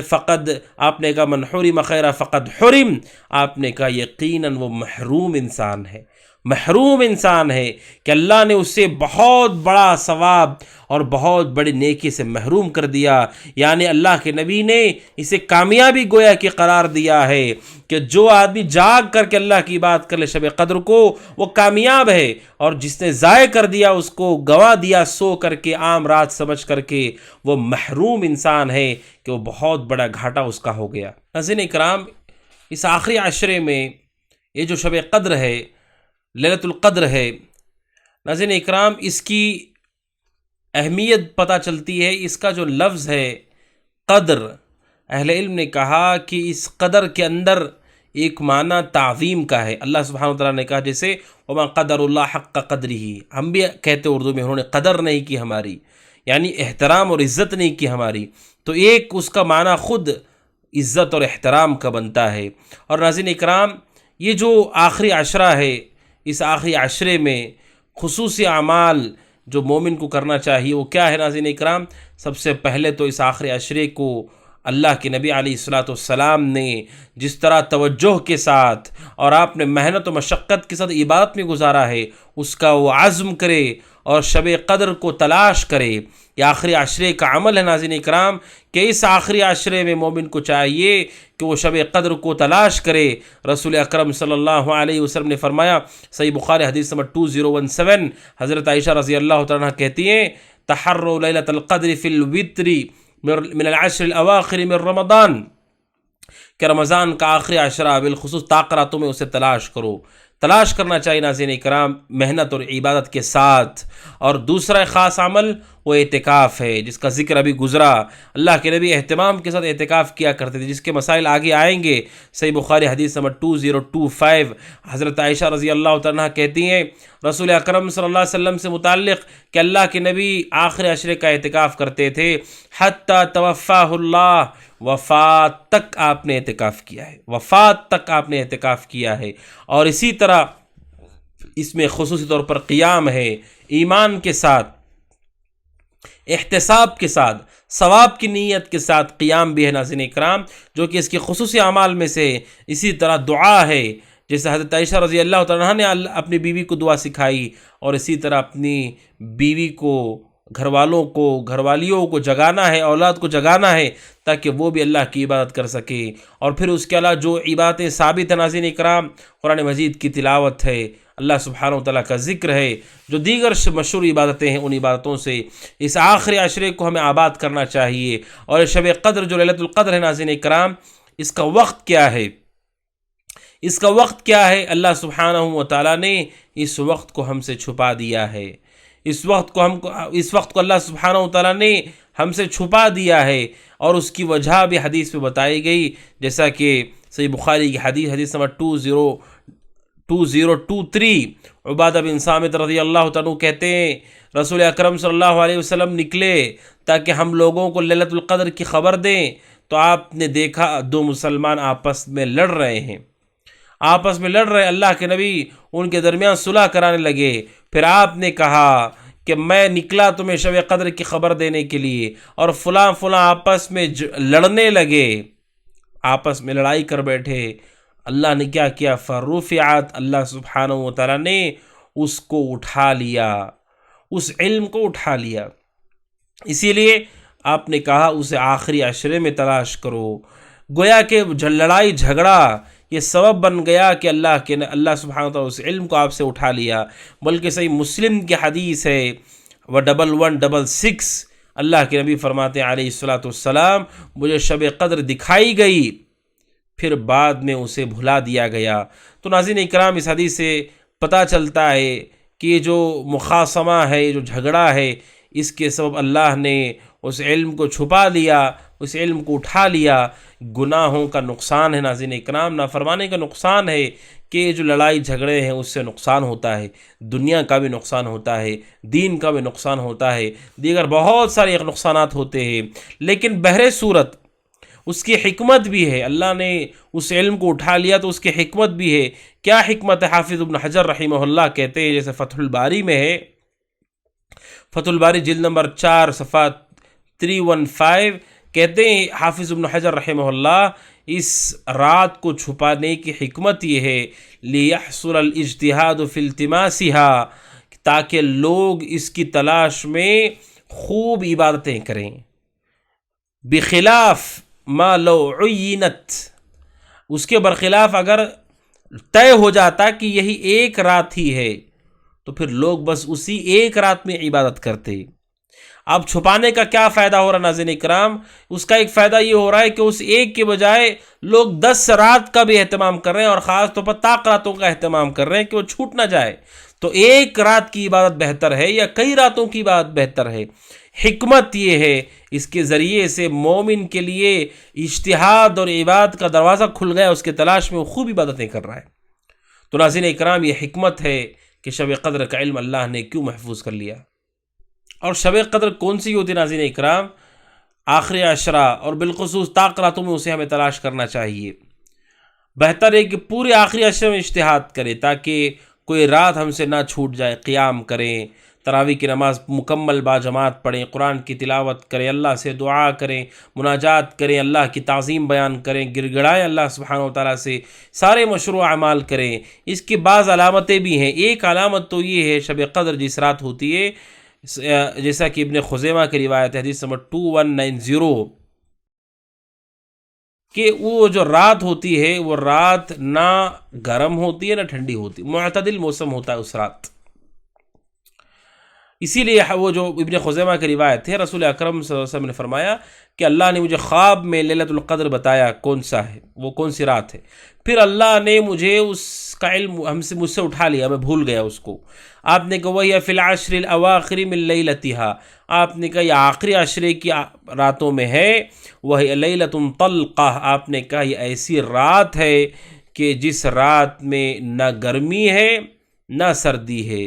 فقد آپ نے کہا من حرم خیرہ فقد حرم، آپ نے کہا یقیناً وہ محروم انسان ہے، محروم انسان ہے کہ اللہ نے اسے بہت بڑا ثواب اور بہت بڑی نیکی سے محروم کر دیا۔ یعنی اللہ کے نبی نے اسے کامیابی گویا کہ قرار دیا ہے کہ جو آدمی جاگ کر کے اللہ کی بات کر لے شب قدر کو، وہ کامیاب ہے، اور جس نے ضائع کر دیا، اس کو گنوا دیا سو کر کے، عام رات سمجھ کر کے، وہ محروم انسان ہے کہ وہ بہت بڑا گھاٹا اس کا ہو گیا۔ ناظرین اکرام، اس آخری عشرے میں یہ جو شب قدر ہے، لیلۃ القدر ہے، ناظرین اکرام، اس کی اہمیت پتہ چلتی ہے۔ اس کا جو لفظ ہے قدر، اہل علم نے کہا کہ اس قدر کے اندر ایک معنی تعظیم کا ہے۔ اللہ سبحانہ وتعالیٰ نے کہا جیسے وما قدر اللہ حق قدرہ، ہم بھی کہتے اردو میں انہوں نے قدر نہیں کی ہماری، یعنی احترام اور عزت نہیں کی ہماری، تو ایک اس کا معنی خود عزت اور احترام کا بنتا ہے۔ اور ناظرین اکرام، یہ جو آخری عشرہ ہے، اس آخری عشرے میں خصوصی اعمال جو مومن کو کرنا چاہیے وہ کیا ہے ناظرین اکرام؟ سب سے پہلے تو اس آخری عشرے کو اللہ کے نبی علیہ الصلاۃ والسلام نے جس طرح توجہ کے ساتھ اور آپ نے محنت و مشقت کے ساتھ عبادت میں گزارا ہے، اس کا وہ عزم کرے اور شب قدر کو تلاش کرے۔ یہ آخری عشرے کا عمل ہے ناظرین اکرام کہ اس آخری عشرے میں مومن کو چاہیے کہ وہ شب قدر کو تلاش کرے۔ رسول اکرم صلی اللہ علیہ وسلم نے فرمایا، صحیح بخاری حدیث نمبر 2017، حضرت عائشہ رضی اللہ تعالیٰ عنہ کہتی ہیں تحروا لیلۃ القدر فی الوتر من العشر الاواخر من رمضان، کہ رمضان کا آخری عشرہ بالخصوص طاق راتوں میں اسے تلاش کرنا چاہیے ناظرین اکرام، محنت اور عبادت کے ساتھ۔ اور دوسرا خاص عمل وہ اعتکاف ہے، جس کا ذکر ابھی گزرا۔ اللہ کے نبی اہتمام کے ساتھ اعتکاف کیا کرتے تھے، جس کے مسائل آگے آئیں گے۔ صحیح بخاری حدیث نمبر 2025، حضرت عائشہ رضی اللہ تعالیٰ عنہ کہتی ہیں رسول اکرم صلی اللہ علیہ وسلم سے متعلق کہ اللہ کے نبی آخر عشرے کا اعتکاف کرتے تھے حتی توفاہ اللہ، وفات تک آپ نے اعتکاف کیا ہے، وفات تک آپ نے اعتکاف کیا ہے۔ اور اسی طرح اس میں خصوصی طور پر قیام ہے، ایمان کے ساتھ، احتساب کے ساتھ، ثواب کی نیت کے ساتھ قیام بھی ہے ناظرین اکرام، جو کہ اس کے خصوصی اعمال میں سے۔ اسی طرح دعا ہے، جیسے حضرت عائشہ رضی اللہ تعالیٰ عنہ نے اپنی بیوی کو دعا سکھائی، اور اسی طرح اپنی بیوی کو، گھر والوں کو، گھر والیوں کو جگانا ہے، اولاد کو جگانا ہے تاکہ وہ بھی اللہ کی عبادت کر سکے۔ اور پھر اس کے علاوہ جو عبادتیں ثابت ہیں ناظرین اکرام، قرآن مجید کی تلاوت ہے، اللہ سبحانہ وتعالیٰ کا ذکر ہے، جو دیگر مشہور عبادتیں ہیں، ان عبادتوں سے اس آخری عشرے کو ہمیں آباد کرنا چاہیے۔ اور شب قدر جو لیلۃ القدر ہے ناظرین اکرام، اس کا وقت کیا ہے؟ اس کا وقت کیا ہے؟ اللہ سبحانہ وتعالیٰ نے اس وقت کو ہم سے چھپا دیا ہے۔ اس وقت کو اللہ سبحانہ وتعالیٰ نے ہم سے چھپا دیا ہے، اور اس کی وجہ بھی حدیث میں بتائی گئی، جیسا کہ صحیح بخاری کی حدیث نمبر 2023، عبادہ بن صامت رضی اللہ تعالیٰ کہتے ہیں رسول اکرم صلی اللہ علیہ وسلم نکلے تاکہ ہم لوگوں کو لیلۃ القدر کی خبر دیں، تو آپ نے دیکھا دو مسلمان آپس میں لڑ رہے ہیں، اللہ کے نبی ان کے درمیان صلح کرانے لگے۔ پھر آپ نے کہا کہ میں نکلا تمہیں شب قدر کی خبر دینے کے لیے، اور فلاں آپس میں لڑنے لگے، آپس میں لڑائی کر بیٹھے۔ اللہ نے کیا کیا؟ فرفعت، اللہ سبحانہ و تعالیٰ نے اس کو اٹھا لیا، اس علم کو اٹھا لیا۔ اسی لیے آپ نے کہا اسے آخری عشرے میں تلاش کرو۔ گویا کہ لڑائی جھگڑا یہ سبب بن گیا کہ اللہ سبحانہ و تعالیٰ اس علم کو آپ سے اٹھا لیا۔ بلکہ صحیح مسلم کی حدیث ہے 1166، اللہ کے نبی فرماتے ہیں علیہ الصلوۃ والسلام، مجھے شب قدر دکھائی گئی، پھر بعد میں اسے بھلا دیا گیا۔ تو ناظرین اکرام، اس حدیث سے پتہ چلتا ہے کہ یہ جو مخاصمہ ہے، جو جھگڑا ہے، اس کے سبب اللہ نے اس علم کو چھپا لیا، اس علم کو اٹھا لیا۔ گناہوں کا نقصان ہے ناظرین اکرام، نافرمانی کا نقصان ہے کہ جو لڑائی جھگڑے ہیں اس سے نقصان ہوتا ہے، دنیا کا بھی نقصان ہوتا ہے، دین کا بھی نقصان ہوتا ہے، دیگر بہت سارے نقصانات ہوتے ہیں۔ لیکن بہر صورت اس کی حکمت بھی ہے، اللہ نے اس علم کو اٹھا لیا تو اس کی حکمت بھی ہے۔ کیا حکمت ہے؟ حافظ ابن حجر رحمہ اللہ کہتے ہیں، جیسے فتح الباری میں ہے، فتح الباری جلد نمبر 4 صفحہ 315، کہتے ہیں حافظ ابن حجر رحمہ اللہ، اس رات کو چھپانے کی حکمت یہ ہے لِيَحْصُلَ الْاجْتِهَادُ فِي الْتِمَاسِهَا، تاکہ لوگ اس کی تلاش میں خوب عبادتیں کریں، بخلاف ما لو عینت، اس کے برخلاف اگر طے ہو جاتا کہ یہی ایک رات ہی ہے تو پھر لوگ بس اسی ایک رات میں عبادت کرتے۔ اب چھپانے کا کیا فائدہ ہو رہا ناظرین اکرام؟ اس کا ایک فائدہ یہ ہو رہا ہے کہ اس ایک کے بجائے لوگ 10 رات کا بھی اہتمام کر رہے ہیں، اور خاص طور پر طاق راتوں کا اہتمام کر رہے ہیں کہ وہ چھوٹ نہ جائے۔ تو ایک رات کی عبادت بہتر ہے یا کئی راتوں کی عبادت بہتر ہے؟ حکمت یہ ہے، اس کے ذریعے سے مومن کے لیے اجتہاد اور عبادت کا دروازہ کھل گیا، اس کے تلاش میں وہ خوب عبادتیں کر رہا ہے۔ تو ناظرین اکرام، یہ حکمت ہے کہ شب قدر کا علم اللہ نے کیوں محفوظ کر لیا۔ اور شب قدر کون سی ہوتی ناظرین اکرام؟ آخری عشرہ، اور بالخصوص طاق راتوں میں اسے ہمیں تلاش کرنا چاہیے۔ بہتر ہے کہ پورے آخری عشرے میں اجتہاد کریں تاکہ کوئی رات ہم سے نہ چھوٹ جائے، قیام کریں، تراویح کی نماز مکمل باجماعت پڑھیں، قرآن کی تلاوت کریں، اللہ سے دعا کریں، مناجات کریں، اللہ کی تعظیم بیان کریں، گڑ گڑائیں اللہ سبحانہ و تعالیٰ سے، سارے مشروع اعمال کریں۔ اس کی بعض علامتیں بھی ہیں۔ ایک علامت تو یہ ہے شب قدر جس رات ہوتی ہے، جیسا کہ ابن خزیمہ کی روایت ہے حدیث نمبر 2190، کہ وہ جو رات ہوتی ہے وہ رات نہ گرم ہوتی ہے نہ ٹھنڈی ہوتی، معتدل موسم ہوتا ہے اس رات۔ اسی لیے وہ جو ابن خزیمہ کی روایت ہے، رسول اکرم صلی اللہ علیہ وسلم نے فرمایا کہ اللہ نے مجھے خواب میں لیلۃ القدر بتایا کون سا ہے، وہ کون سی رات ہے، پھر اللہ نے مجھے اس کا علم مجھ سے اٹھا لیا، میں بھول گیا اس کو۔ آپ نے کہا وہی فی العشر الاواخر من لیلتها، آپ نے کہا یہ آخری عشرے کی راتوں میں ہے، وہی لیلۃ طلقہ، آپ نے کہا یہ ایسی رات ہے کہ جس رات میں نہ گرمی ہے نہ سردی ہے،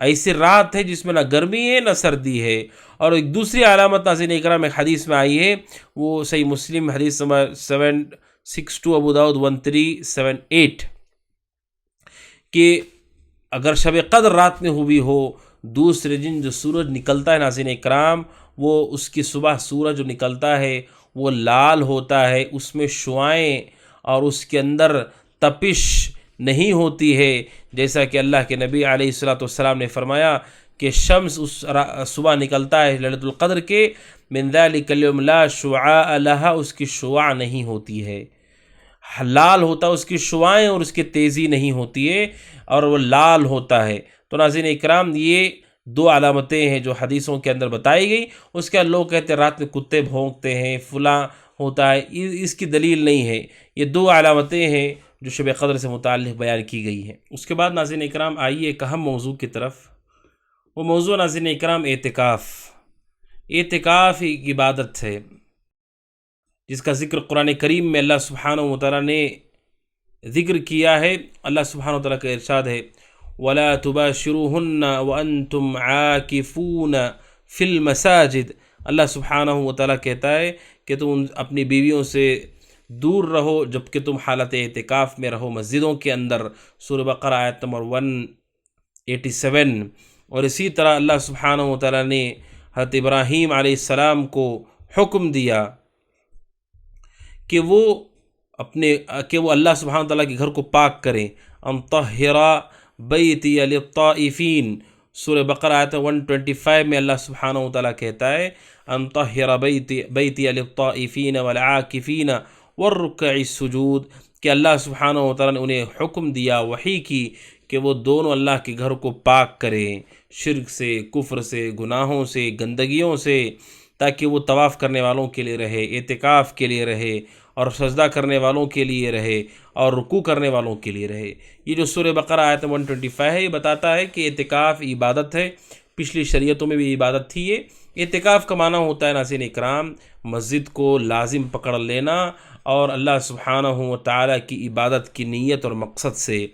ایسی رات ہے جس میں نہ گرمی ہے نہ سردی ہے۔ اور ایک دوسری علامت ناظرین اکرام ایک حدیث میں آئی ہے، وہ صحیح مسلم حدیث نمبر 762، ابو داؤد 1378، کہ اگر شب قدر رات میں ہوئی ہو، دوسرے دن جو سورج نکلتا ہے ناظرین اکرام، وہ اس کی صبح سورج جو نکلتا ہے وہ لال ہوتا ہے، اس میں شعائیں اور اس کے اندر تپش نہیں ہوتی ہے، جیسا کہ اللہ کے نبی علیہ الصلوۃ والسلام نے فرمایا کہ شمس اس صبح نکلتا ہے لیلۃ القدر کے، من ذلک اليوم لا شعاع لها، اس کی شعاع نہیں ہوتی ہے، لال ہوتا ہے اس کی شعائیں اور اس کی تیزی نہیں ہوتی ہے، اور وہ لال ہوتا ہے۔ تو ناظرین اکرام، یہ دو علامتیں ہیں جو حدیثوں کے اندر بتائی گئی۔ اس کے لوگ کہتے ہیں رات میں کتے بھونکتے ہیں، فلاں ہوتا ہے، اس کی دلیل نہیں ہے۔ یہ دو علامتیں ہیں جو شب قدر سے متعلق بیان کی گئی ہیں۔ اس کے بعد ناظرین اکرام آئیے ایک اہم موضوع کی طرف، وہ موضوع ناظرین اکرام اعتکاف۔ اعتکاف ایک عبادت ہے جس کا ذکر قرآن کریم میں اللہ سبحانہ و تعالیٰ نے ذکر کیا ہے۔ اللہ سبحانہ و تعالیٰ کا ارشاد ہے وَلَا تُبَاشِرُوهُنَّ وَأَنْتُمْ عَاكِفُونَ فِي الْمَسَاجِدِ۔ اللہ سبحانہ و تعالیٰ کہتا ہے کہ تم اپنی بیویوں سے دور رہو جبکہ تم حالت اعتکاف میں رہو مسجدوں کے اندر، سورہ بقرہ آیت نمبر 187۔ اور اسی طرح اللہ سبحانہ و تعالیٰ نے حضرت ابراہیم علیہ السلام کو حکم دیا کہ وہ اللہ سبحانہ و تعالیٰ کے گھر کو پاک کریں، ان طہر بیتی للطائفین، سورہ بقرہ آیت 125 میں اللہ سبحانہ و تعالیٰ کہتا ہے ان طہر بیتی للطائفین والعاکفین والرکع السجود، کہ اللہ سبحانہ و تعالیٰ نے انہیں حکم دیا، وحی کی کہ وہ دونوں اللہ کے گھر کو پاک کریں شرک سے، کفر سے، گناہوں سے، گندگیوں سے، تاکہ وہ طواف کرنے والوں کے لیے رہے، اعتکاف کے لیے رہے، اور سجدہ کرنے والوں کے لیے رہے، اور رکوع کرنے والوں کے لیے رہے۔ یہ جو سورہ بقرہ آیت 125 ہے، یہ بتاتا ہے کہ اعتکاف عبادت ہے۔ پچھلی شریعتوں میں بھی عبادت تھی یہ۔ اعتکاف کا معنی ہوتا ہے ناظرین اکرام مسجد کو لازم پکڑ لینا اور اللہ سبحانہ و تعالیٰ کی عبادت کی نیت اور مقصد سے۔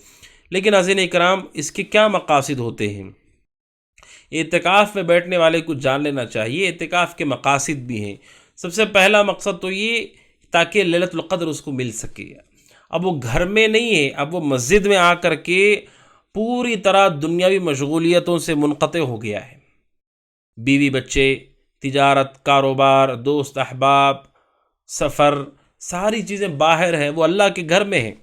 لیکن ناظرین اکرام اس کے کیا مقاصد ہوتے ہیں؟ اعتکاف میں بیٹھنے والے کو جان لینا چاہیے اعتکاف کے مقاصد بھی ہیں۔ سب سے پہلا مقصد تو یہ تاکہ لیلۃ القدر اس کو مل سکے۔ اب وہ گھر میں نہیں ہے، اب وہ مسجد میں آ کر کے پوری طرح دنیاوی مشغولیتوں سے منقطع ہو گیا ہے۔ بیوی بچے، تجارت، کاروبار، دوست احباب، سفر، ساری چیزیں باہر ہیں، وہ اللہ کے گھر میں ہیں۔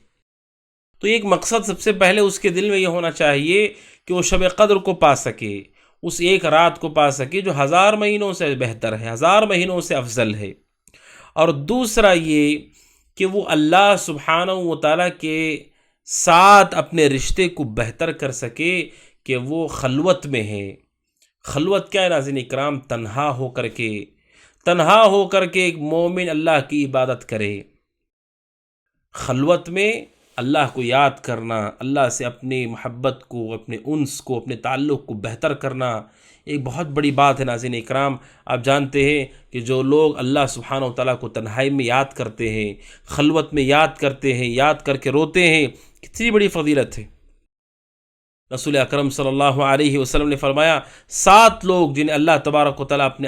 تو ایک مقصد سب سے پہلے اس کے دل میں یہ ہونا چاہیے کہ وہ شب قدر کو پا سکے، اس ایک رات کو پا سکے جو 1000 مہینوں سے بہتر ہے، 1000 مہینوں سے افضل ہے۔ اور دوسرا یہ کہ وہ اللہ سبحانہ و تعالیٰ کے ساتھ اپنے رشتے کو بہتر کر سکے کہ وہ خلوت میں ہے۔ خلوت کیا ہے ناظرین اکرام؟ تنہا ہو کر کے ایک مومن اللہ کی عبادت کرے۔ خلوت میں اللہ کو یاد کرنا، اللہ سے اپنی محبت کو، اپنے انس کو، اپنے تعلق کو بہتر کرنا ایک بہت بڑی بات ہے ناظرین اکرام۔ آپ جانتے ہیں کہ جو لوگ اللہ سبحانہ و تعالیٰ کو تنہائی میں یاد کرتے ہیں، خلوت میں یاد کرتے ہیں، یاد کر کے روتے ہیں، کتنی بڑی فضیلت ہے۔ رسول اکرم صلی اللہ علیہ وسلم نے فرمایا 7 لوگ جنہیں اللہ تبارک و تعالیٰ اپنے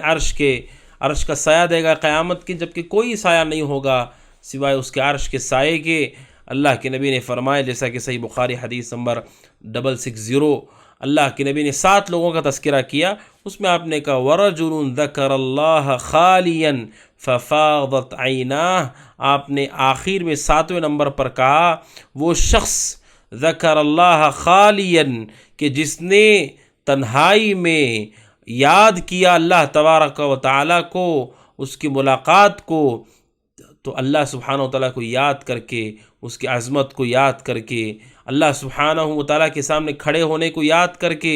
عرش کا سایہ دے گا قیامت کی، جبکہ کوئی سایہ نہیں ہوگا سوائے اس کے عرش کے سائے کے۔ اللہ کے نبی نے فرمایا، جیسا کہ صحیح بخاری حدیث نمبر 660، اللہ کے نبی نے 7 لوگوں کا تذکرہ کیا، اس میں آپ نے کہا وَرَجُلٌ ذَكَرَ اللَّهَ خَالِيًا فَفَاضَتْ عَيْنَاهُ۔ آپ نے آخر میں 7ویں نمبر پر کہا وہ شخص ذکر اللہ خالین، کہ جس نے تنہائی میں یاد کیا اللہ تبارک و تعالیٰ کو، اس کی ملاقات کو، تو اللہ سبحانہ و تعالیٰ کو یاد کر کے، اس کی عظمت کو یاد کر کے، اللہ سبحانہ و تعالیٰ کے سامنے کھڑے ہونے کو یاد کر کے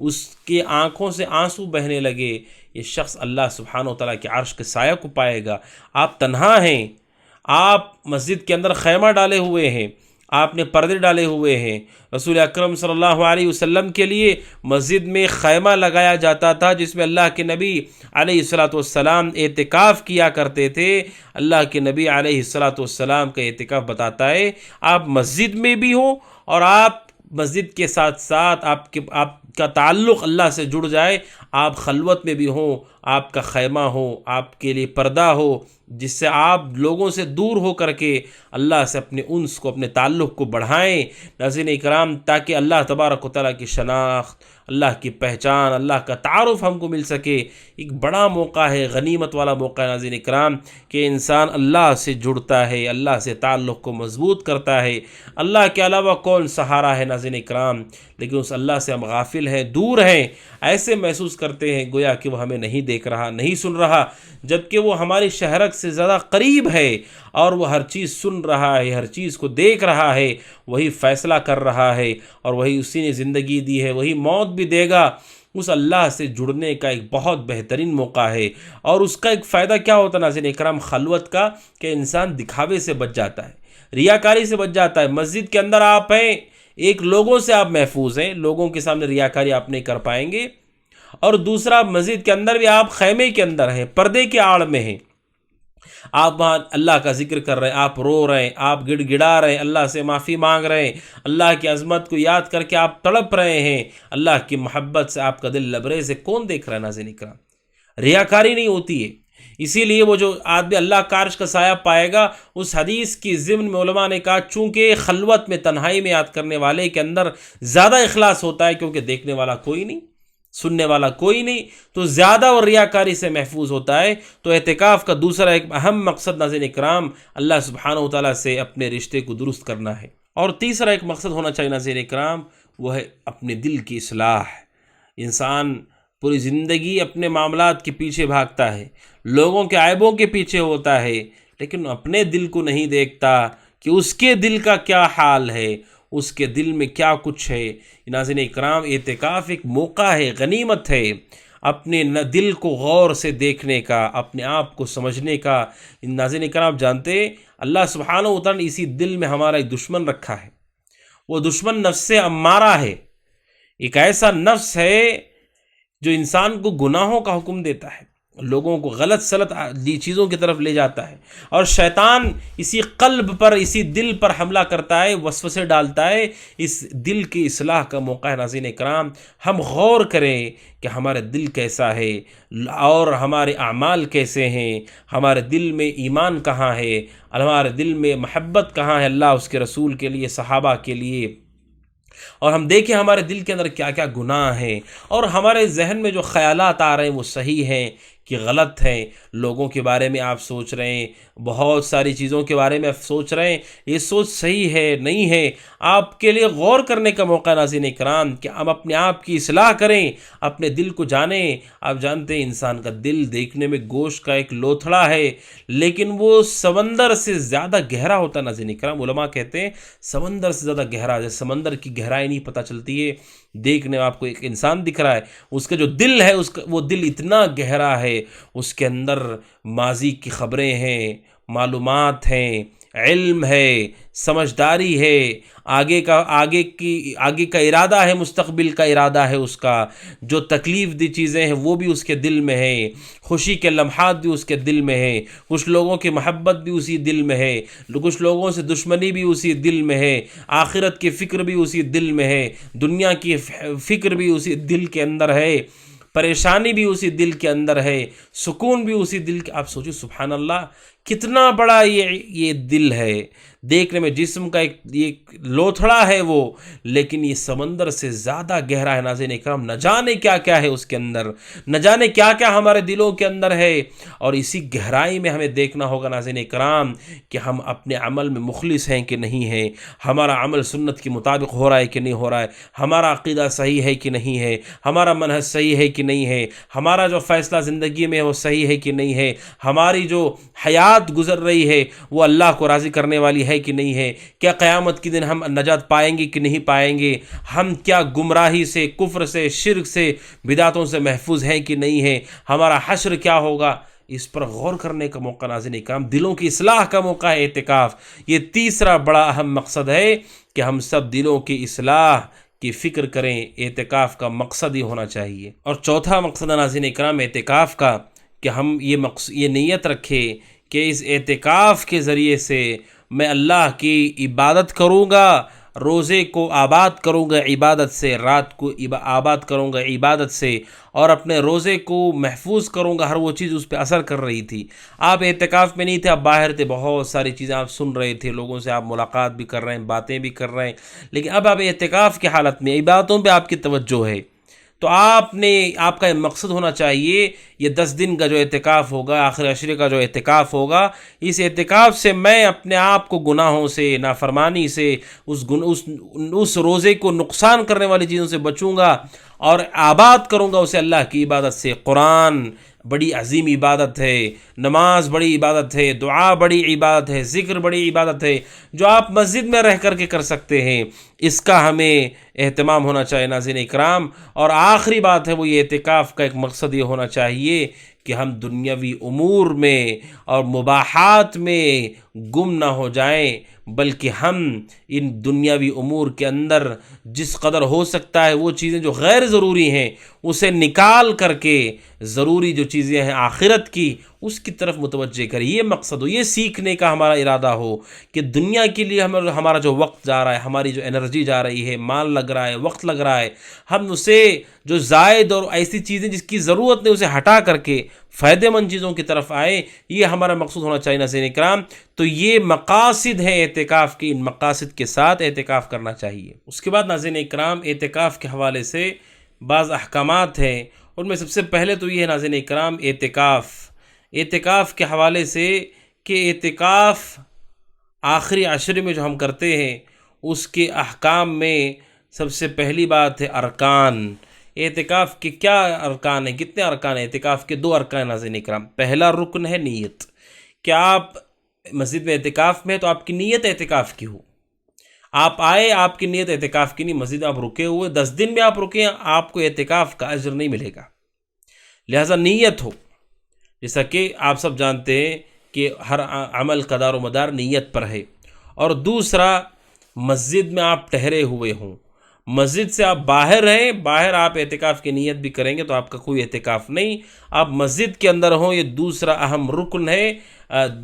اس کے آنکھوں سے آنسو بہنے لگے، یہ شخص اللہ سبحانہ و تعالیٰ کے عرش کے سایہ کو پائے گا۔ آپ تنہا ہیں، آپ مسجد کے اندر خیمہ ڈالے ہوئے ہیں، آپ نے پردے ڈالے ہوئے ہیں۔ رسول اکرم صلی اللہ علیہ وسلم کے لیے مسجد میں خیمہ لگایا جاتا تھا جس میں اللہ کے نبی علیہ السلام اعتکاف کیا کرتے تھے۔ اللہ کے نبی علیہ السلام کا اعتکاف بتاتا ہے آپ مسجد میں بھی ہوں اور آپ مسجد کے ساتھ ساتھ آپ کا تعلق اللہ سے جڑ جائے، آپ خلوت میں بھی ہوں، آپ کا خیمہ ہو، آپ کے لیے پردہ ہو، جس سے آپ لوگوں سے دور ہو کر کے اللہ سے اپنے انس کو، اپنے تعلق کو بڑھائیں ناظرین اکرام، تاکہ اللہ تبارک و تعالیٰ کی شناخت، اللہ کی پہچان، اللہ کا تعارف ہم کو مل سکے۔ ایک بڑا موقع ہے، غنیمت والا موقع ہے ناظرین اکرام، کہ انسان اللہ سے جڑتا ہے، اللہ سے تعلق کو مضبوط کرتا ہے۔ اللہ کے علاوہ کون سہارا ہے ناظرین اکرام؟ لیکن اس اللہ سے ہم غافل ہیں، دور ہیں، ایسے محسوس کرتے ہیں گویا کہ وہ ہمیں نہیں دیکھ رہا، نہیں سن رہا، جبکہ وہ ہماری شہرت سے زیادہ قریب ہے اور وہ ہر چیز سن رہا ہے، ہر چیز کو دیکھ رہا ہے، وہی فیصلہ کر رہا ہے، اور وہی اسی نے زندگی دی ہے، وہی موت بھی دے گا۔ اس اللہ سے جڑنے کا ایک بہت بہترین موقع ہے، اور اس کا ایک فائدہ کیا ہوتا ہے ناظرین اکرام خلوت کا، کہ انسان دکھاوے سے بچ جاتا ہے، ریاکاری سے بچ جاتا ہے۔ مسجد کے اندر آپ ہیں، ایک لوگوں سے آپ محفوظ ہیں، لوگوں کے سامنے ریاکاری آپ نہیں کر پائیں گے، اور دوسرا مسجد کے اندر بھی آپ خیمے کے اندر ہیں، پردے کے آڑ میں ہیں، آپ وہاں اللہ کا ذکر کر رہے ہیں، آپ رو رہے ہیں، آپ گڑ گڑا رہے ہیں، اللہ سے معافی مانگ رہے ہیں، اللہ کی عظمت کو یاد کر کے آپ تڑپ رہے ہیں، اللہ کی محبت سے آپ کا دل لبریز ہے، کون دیکھ رہا ہے ناظرین کرام؟ ریاکاری نہیں ہوتی ہے۔ اسی لیے وہ جو آدمی اللہ کا عرش کا سایہ پائے گا، اس حدیث کی ضمن میں علماء نے کہا چونکہ خلوت میں تنہائی میں یاد کرنے والے کے اندر زیادہ اخلاص ہوتا ہے، کیونکہ دیکھنے والا کوئی نہیں، سننے والا کوئی نہیں، تو زیادہ اور ریاکاری سے محفوظ ہوتا ہے۔ تو اعتکاف کا دوسرا ایک اہم مقصد ناظرین اکرام اللہ سبحانہ و تعالیٰ سے اپنے رشتے کو درست کرنا ہے۔ اور تیسرا ایک مقصد ہونا چاہیے ناظرین اکرام، وہ ہے اپنے دل کی اصلاح۔ انسان پوری زندگی اپنے معاملات کے پیچھے بھاگتا ہے، لوگوں کے عیبوں کے پیچھے ہوتا ہے، لیکن اپنے دل کو نہیں دیکھتا کہ اس کے دل کا کیا حال ہے، اس کے دل میں کیا کچھ ہے۔ ناظرین اکرام، اعتکاف ایک موقع ہے، غنیمت ہے، اپنے دل کو غور سے دیکھنے کا، اپنے آپ کو سمجھنے کا۔ ناظرین اکرام، جانتے اللہ سبحانہ و تعالیٰ نے اسی دل میں ہمارا ایک دشمن رکھا ہے، وہ دشمن نفس امارہ ہے، ایک ایسا نفس ہے جو انسان کو گناہوں کا حکم دیتا ہے، لوگوں کو غلط سلط چیزوں کی طرف لے جاتا ہے، اور شیطان اسی قلب پر، اسی دل پر حملہ کرتا ہے، وسوسے ڈالتا ہے۔ اس دل کی اصلاح کا موقع ہے ناظرین اکرام، ہم غور کریں کہ ہمارے دل کیسا ہے اور ہمارے اعمال کیسے ہیں، ہمارے دل میں ایمان کہاں ہے، ہمارے دل میں محبت کہاں ہے اللہ اس کے رسول کے لیے، صحابہ کے لیے، اور ہم دیکھیں ہمارے دل کے اندر کیا کیا گناہ ہیں، اور ہمارے ذہن میں جو خیالات آ رہے ہیں وہ صحیح ہیں کہ غلط ہیں۔ لوگوں کے بارے میں آپ سوچ رہے ہیں، بہت ساری چیزوں کے بارے میں آپ سوچ رہے ہیں، یہ سوچ صحیح ہے نہیں ہے؟ آپ کے لیے غور کرنے کا موقع ناظرین اکرام کہ ہم اپنے آپ کی اصلاح کریں، اپنے دل کو جانیں۔ آپ جانتے ہیں انسان کا دل دیکھنے میں گوشت کا ایک لوتھڑا ہے، لیکن وہ سمندر سے زیادہ گہرا ہوتا ہے ناظرین اکرام۔ علماء کہتے ہیں سمندر سے زیادہ گہرا، جیسے سمندر کی گہرائی نہیں پتہ چلتی ہے، دیکھنے میں آپ کو ایک انسان دکھ رہا ہے، اس کا جو دل ہے وہ دل اتنا گہرا ہے، اس کے اندر ماضی کی خبریں ہیں، معلومات ہیں، علم ہے، سمجھداری ہے، آگے کا ارادہ ہے، مستقبل کا ارادہ ہے، اس کا جو تکلیف دی چیزیں ہیں وہ بھی اس کے دل میں ہیں، خوشی کے لمحات بھی اس کے دل میں ہیں، کچھ لوگوں کی محبت بھی اسی دل میں ہے، کچھ لوگوں سے دشمنی بھی اسی دل میں ہے، آخرت کی فکر بھی اسی دل میں ہے، دنیا کی فکر بھی اسی دل کے اندر ہے، پریشانی بھی اسی دل کے اندر ہے، سکون بھی اسی دل کے۔ آپ سوچیں سبحان اللہ، کتنا بڑا یہ دل ہے، دیکھنے میں جسم کا ایک لوتھڑا ہے وہ، لیکن یہ سمندر سے زیادہ گہرا ہے ناظرین اکرام۔ نہ جانے کیا کیا ہے اس کے اندر، نہ جانے کیا کیا ہمارے دلوں کے اندر ہے، اور اسی گہرائی میں ہمیں دیکھنا ہوگا ناظرین اکرام کہ ہم اپنے عمل میں مخلص ہیں کہ نہیں ہیں، ہمارا عمل سنت کے مطابق ہو رہا ہے کہ نہیں ہو رہا ہے، ہمارا عقیدہ صحیح ہے کہ نہیں ہے، ہمارا منہج صحیح ہے کہ نہیں ہے، ہمارا جو فیصلہ زندگی میں وہ صحیح ہے کہ نہیں ہے، ہماری جو حیات گزر رہی ہے وہ اللہ کو راضی کرنے والی ہے کہ نہیں ہے، کیا قیامت کے دن ہم نجات پائیں گے کہ نہیں پائیں گے، ہم کیا گمراہی سے، کفر سے، شرک سے، بدعتوں سے محفوظ ہیں کہ نہیں ہے، ہمارا حشر کیا ہوگا۔ اس پر غور کرنے کا موقع ناظرین اکرام، دلوں کی اصلاح کا موقع ہے اعتکاف۔ یہ تیسرا بڑا اہم مقصد ہے کہ ہم سب دلوں کی اصلاح کی فکر کریں، اعتکاف کا مقصد ہی ہونا چاہیے۔ اور چوتھا مقصد ناظرین اکرام اعتکاف کا کہ ہم یہ نیت رکھیں کہ اس اعتکاف کے ذریعے سے میں اللہ کی عبادت کروں گا، روزے کو آباد کروں گا عبادت سے، رات کو آباد کروں گا عبادت سے، اور اپنے روزے کو محفوظ کروں گا، ہر وہ چیز اس پہ اثر کر رہی تھی۔ آپ اعتکاف میں نہیں تھے، آپ باہر تھے، بہت ساری چیزیں آپ سن رہے تھے، لوگوں سے آپ ملاقات بھی کر رہے ہیں، باتیں بھی کر رہے ہیں، لیکن اب آپ اعتکاف کی حالت میں عبادتوں پہ آپ کی توجہ ہے، تو آپ کا مقصد ہونا چاہیے یہ 10 دن کا جو اعتکاف ہوگا، آخر عشرے کا جو اعتکاف ہوگا، اس اعتکاف سے میں اپنے آپ کو گناہوں سے، نافرمانی سے، اس روزے کو نقصان کرنے والی چیزوں سے بچوں گا، اور آباد کروں گا اسے اللہ کی عبادت سے۔ قرآن بڑی عظیم عبادت ہے، نماز بڑی عبادت ہے، دعا بڑی عبادت ہے، ذکر بڑی عبادت ہے، جو آپ مسجد میں رہ کر کے کر سکتے ہیں، اس کا ہمیں اہتمام ہونا چاہیے ناظرین اکرام۔ اور آخری بات ہے وہ یہ اعتکاف کا ایک مقصد یہ ہونا چاہیے کہ ہم دنیاوی امور میں اور مباحات میں گم نہ ہو جائیں، بلکہ ہم ان دنیاوی امور کے اندر جس قدر ہو سکتا ہے وہ چیزیں جو غیر ضروری ہیں اسے نکال کر کے ضروری جو چیزیں ہیں آخرت کی اس کی طرف متوجہ کریں۔ یہ مقصد ہو، یہ سیکھنے کا ہمارا ارادہ ہو کہ دنیا کے لیے ہمارا جو وقت جا رہا ہے، ہماری جو انرجی جا رہی ہے، مال لگ رہا ہے، وقت لگ رہا ہے، ہم اسے جو زائد اور ایسی چیزیں جس کی ضرورت نہیں اسے ہٹا کر کے فائدہ مند چیزوں کی طرف آئے، یہ ہمارا مقصود ہونا چاہیے ناظرین کرام۔ تو یہ مقاصد ہیں اعتکاف کی، ان مقاصد کے ساتھ اعتکاف کرنا چاہیے۔ اس کے بعد ناظرین کرام اعتکاف کے حوالے سے بعض احکامات ہیں، ان میں سب سے پہلے تو یہ ہے ناظرین کرام اعتکاف کے حوالے سے کہ اعتکاف آخری عشرے میں جو ہم کرتے ہیں اس کے احکام میں سب سے پہلی بات ہے ارکان۔ اعتکاف کے کیا ارکان ہیں؟ کتنے ارکان ہیں اعتکاف کے؟ 2 ارکان ناظرین کرام۔ پہلا رکن ہے نیت، کہ آپ مسجد میں اعتکاف میں تو آپ کی نیت اعتکاف کی ہو، آپ آئے آپ کی نیت اعتکاف کی نہیں، مسجد میں آپ رکے ہوئے 10 دن میں آپ رکے، آپ کو اعتکاف کا اجر نہیں ملے گا، لہذا نیت ہو۔ جیسا کہ آپ سب جانتے ہیں کہ ہر عمل کا دار و مدار نیت پر ہے۔ اور دوسرا، مسجد میں آپ ٹھہرے ہوئے ہوں، مسجد سے آپ باہر ہیں، باہر آپ اعتکاف کی نیت بھی کریں گے تو آپ کا کوئی اعتکاف نہیں، آپ مسجد کے اندر ہوں، یہ دوسرا اہم رکن ہے،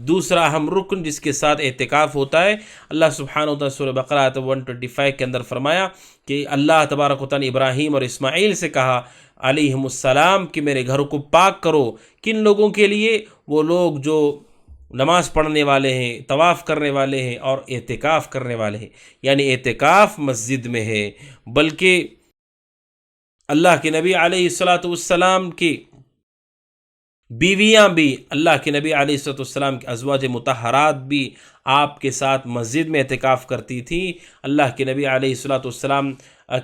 دوسرا اہم رکن جس کے ساتھ اعتکاف ہوتا ہے۔ اللہ سبحانہ وتعالی سورہ بقرہ آیت 125 کے اندر فرمایا کہ اللہ تبارک و تعالی ابراہیم اور اسماعیل سے کہا علیہم السلام کہ میرے گھر کو پاک کرو۔ کن لوگوں کے لیے؟ وہ لوگ جو نماز پڑھنے والے ہیں، طواف کرنے والے ہیں اور اعتکاف کرنے والے ہیں، یعنی اعتکاف مسجد میں ہے۔ بلکہ اللہ کے نبی علیہ السلام کی بیویاں بھی، اللہ کے نبی علیہ السلام کے ازواج مطہرات بھی آپ کے ساتھ مسجد میں اعتکاف کرتی تھیں۔ اللہ کے نبی علیہ السلام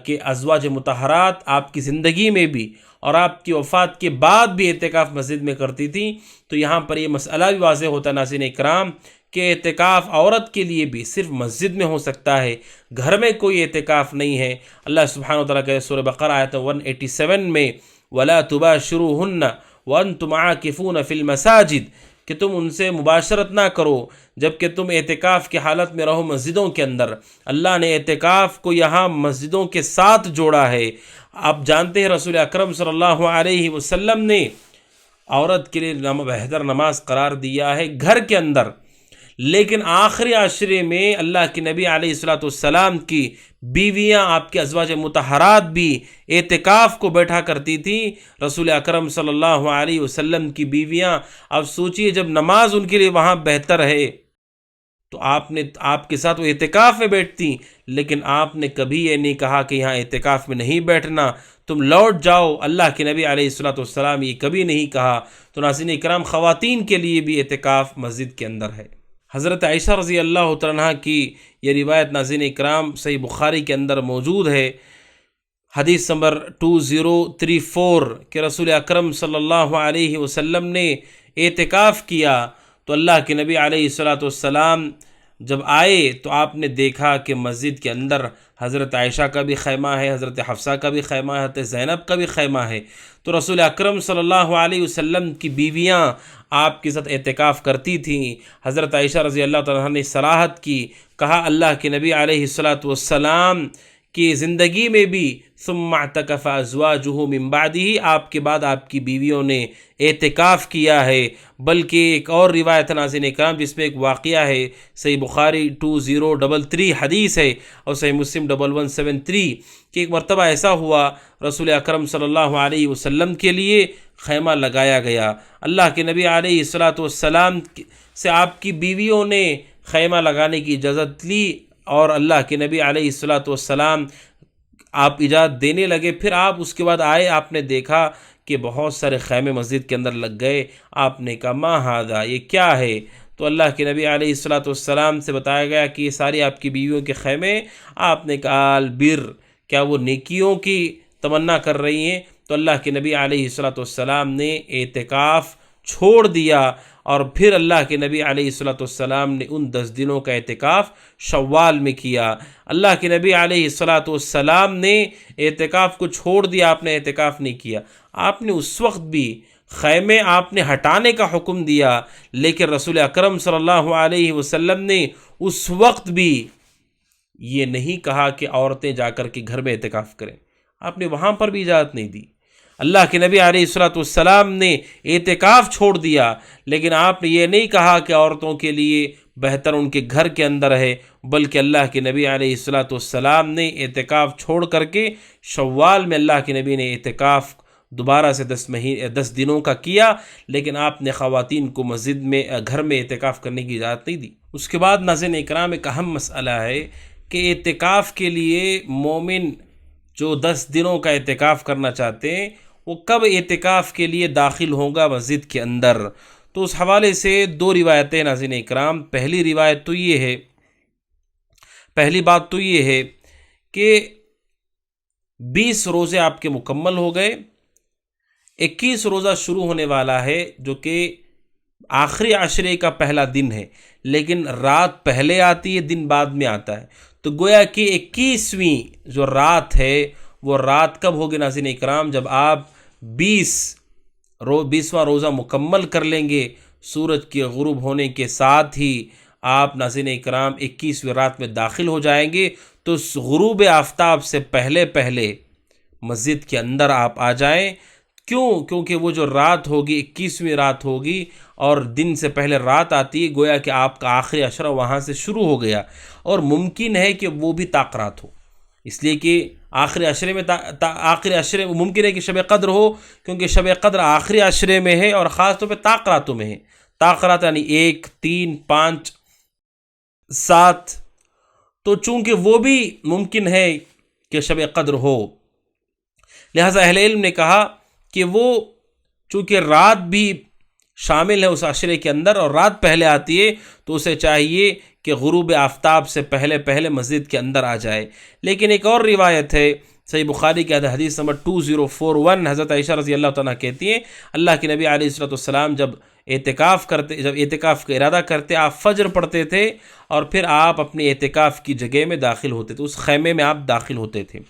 کے ازواج مطہرات آپ کی زندگی میں بھی اور آپ کی وفات کے بعد بھی اعتکاف مسجد میں کرتی تھیں۔ تو یہاں پر یہ مسئلہ بھی واضح ہوتا ہے ناظرین اکرام کہ اعتکاف عورت کے لیے بھی صرف مسجد میں ہو سکتا ہے، گھر میں کوئی اعتکاف نہیں ہے۔ اللہ سبحانہ وتعالیٰ کے سورہ بقرہ آیت 187 میں وَلَا تُبَاشِرُوهُنَّ وَأَنْتُمْ عَاكِفُونَ فِي الْمَسَاجِدِ کہ تم ان سے مباشرت نہ کرو جبکہ تم اعتکاف کی حالت میں رہو مسجدوں کے اندر۔ اللہ نے اعتکاف کو یہاں مسجدوں کے ساتھ جوڑا ہے۔ آپ جانتے ہیں رسول اکرم صلی اللہ علیہ وسلم نے عورت کے لیے بہتر نماز قرار دیا ہے گھر کے اندر، لیکن آخری عشرے میں اللہ کے نبی علیہ السلام کی بیویاں آپ کے ازواج مطہرات بھی اعتکاف کو بیٹھا کرتی تھیں۔ رسول اکرم صلی اللہ علیہ وسلم کی بیویاں، اب سوچئے جب نماز ان کے لیے وہاں بہتر ہے تو آپ کے ساتھ وہ اعتکاف میں بیٹھتی، لیکن آپ نے کبھی یہ نہیں کہا کہ یہاں اعتکاف میں نہیں بیٹھنا، تم لوٹ جاؤ۔ اللہ کے نبی علیہ السلام یہ کبھی نہیں کہا۔ تو ناظرین اکرام خواتین کے لیے بھی اعتکاف مسجد کے اندر ہے۔ حضرت عائشہ رضی اللہ تعالیٰ عنہ کی یہ روایت ناظرین اکرام صحیح بخاری کے اندر موجود ہے، حدیث نمبر 2034 کہ رسول اکرم صلی اللہ علیہ وسلم نے اعتکاف کیا تو اللہ کے نبی علیہ السلام جب آئے تو آپ نے دیکھا کہ مسجد کے اندر حضرت عائشہ کا بھی خیمہ ہے، حضرت حفصہ کا بھی خیمہ ہے، حضرت زینب کا بھی خیمہ ہے۔ تو رسول اکرم صلی اللہ علیہ وسلم کی بیویاں آپ کے ساتھ اعتکاف کرتی تھیں۔ حضرت عائشہ رضی اللہ تعالیٰ عنہ نے صراحت کی، کہا اللہ کے نبی علیہ السلام کی زندگی میں بھی ثم اعتکف ازواجہ من بعدہ، آپ کے بعد آپ کی بیویوں نے اعتکاف کیا ہے۔ بلکہ ایک اور روایت ناظرین اکرام جس میں ایک واقعہ ہے، صحیح بخاری 2033 حدیث ہے اور صحیح مسلم 1173 کہ ایک مرتبہ ایسا ہوا رسول اکرم صلی اللہ علیہ وسلم کے لیے خیمہ لگایا گیا۔ اللہ کے نبی علیہ السلام سے آپ کی بیویوں نے خیمہ لگانے کی اجازت لی اور اللہ کے نبی علیہ السلام آپ اجازت دینے لگے۔ پھر آپ اس کے بعد آئے، آپ نے دیکھا کہ بہت سارے خیمے مسجد کے اندر لگ گئے۔ آپ نے کہا ما ھذا، یہ کیا ہے؟ تو اللہ کے نبی علیہ السلام سے بتایا گیا کہ یہ ساری آپ کی بیویوں کے خیمے۔ آپ نے کہا البر، کیا وہ نیکیوں کی تمنا کر رہی ہیں؟ تو اللہ کے نبی علیہ السلام نے اعتکاف چھوڑ دیا اور پھر اللہ کے نبی علیہ السلام نے ان 10 دنوں کا اعتکاف شوال میں کیا۔ اللہ کے نبی علیہ السلام نے اعتکاف کو چھوڑ دیا، آپ نے اعتکاف نہیں کیا۔ آپ نے اس وقت بھی خیمے آپ نے ہٹانے کا حکم دیا، لیکن رسول اکرم صلی اللہ علیہ وسلم نے اس وقت بھی یہ نہیں کہا کہ عورتیں جا کر کے گھر میں اعتکاف کریں، آپ نے وہاں پر بھی اجازت نہیں دی۔ اللہ کے نبی علیہ الصلوۃ والسلام نے اعتکاف چھوڑ دیا، لیکن آپ نے یہ نہیں کہا کہ عورتوں کے لیے بہتر ان کے گھر کے اندر ہے، بلکہ اللہ کے نبی علیہ الصلوۃ والسلام نے اعتکاف چھوڑ کر کے شوال میں اللہ کے نبی نے اعتکاف دوبارہ سے 10 دنوں کا کیا، لیکن آپ نے خواتین کو مسجد میں گھر میں اعتکاف کرنے کی اجازت نہیں دی۔ اس کے بعد ناظرین اکرام ایک اہم مسئلہ ہے کہ اعتکاف کے لیے مومن جو 10 دنوں کا اعتکاف کرنا چاہتے ہیں وہ کب اعتکاف کے لیے داخل ہوگا مسجد کے اندر؟ تو اس حوالے سے 2 روایتیں ناظرین اکرام۔ پہلی بات تو یہ ہے کہ 20 روزے آپ کے مکمل ہو گئے، 21 روزہ شروع ہونے والا ہے جو کہ آخری عشرے کا پہلا دن ہے، لیکن رات پہلے آتی ہے، دن بعد میں آتا ہے، تو گویا کہ 21ویں جو رات ہے وہ رات کب ہوگی ناظرین اکرام؟ جب آپ 20واں روزہ مکمل کر لیں گے، سورج کے غروب ہونے کے ساتھ ہی آپ ناظرین اکرام 21ویں رات میں داخل ہو جائیں گے، تو غروب آفتاب سے پہلے مسجد کے اندر آپ آ جائیں۔ کیونکہ وہ جو رات ہوگی 21ویں رات ہوگی اور دن سے پہلے رات آتی ہے، گویا کہ آپ کا آخری عشرہ وہاں سے شروع ہو گیا، اور ممکن ہے کہ وہ بھی طاق رات ہو، اس لیے کہ آخری عشرے میں ممکن ہے کہ شب قدر ہو، کیونکہ شب قدر آخری عشرے میں ہے اور خاص طور پہ طاق راتوں میں ہے۔ طاق رات یعنی 1، 3، 5، 7، تو چونکہ وہ بھی ممکن ہے کہ شب قدر ہو، لہذا اہل علم نے کہا کہ وہ چونکہ رات بھی شامل ہے اس عشرے کے اندر اور رات پہلے آتی ہے، تو اسے چاہیے کہ غروب آفتاب سے پہلے مسجد کے اندر آ جائے۔ لیکن ایک اور روایت ہے صحیح بخاری کی حدیث نمبر 2041، حضرت عائشہ رضی اللہ تعالیٰ کہتی ہیں اللہ کے نبی علیہ الصلوۃ والسلام جب اعتکاف کا ارادہ کرتے آپ فجر پڑھتے تھے اور پھر آپ اپنے اعتکاف کی جگہ میں داخل ہوتے تھے، اس خیمے میں آپ داخل ہوتے تھے۔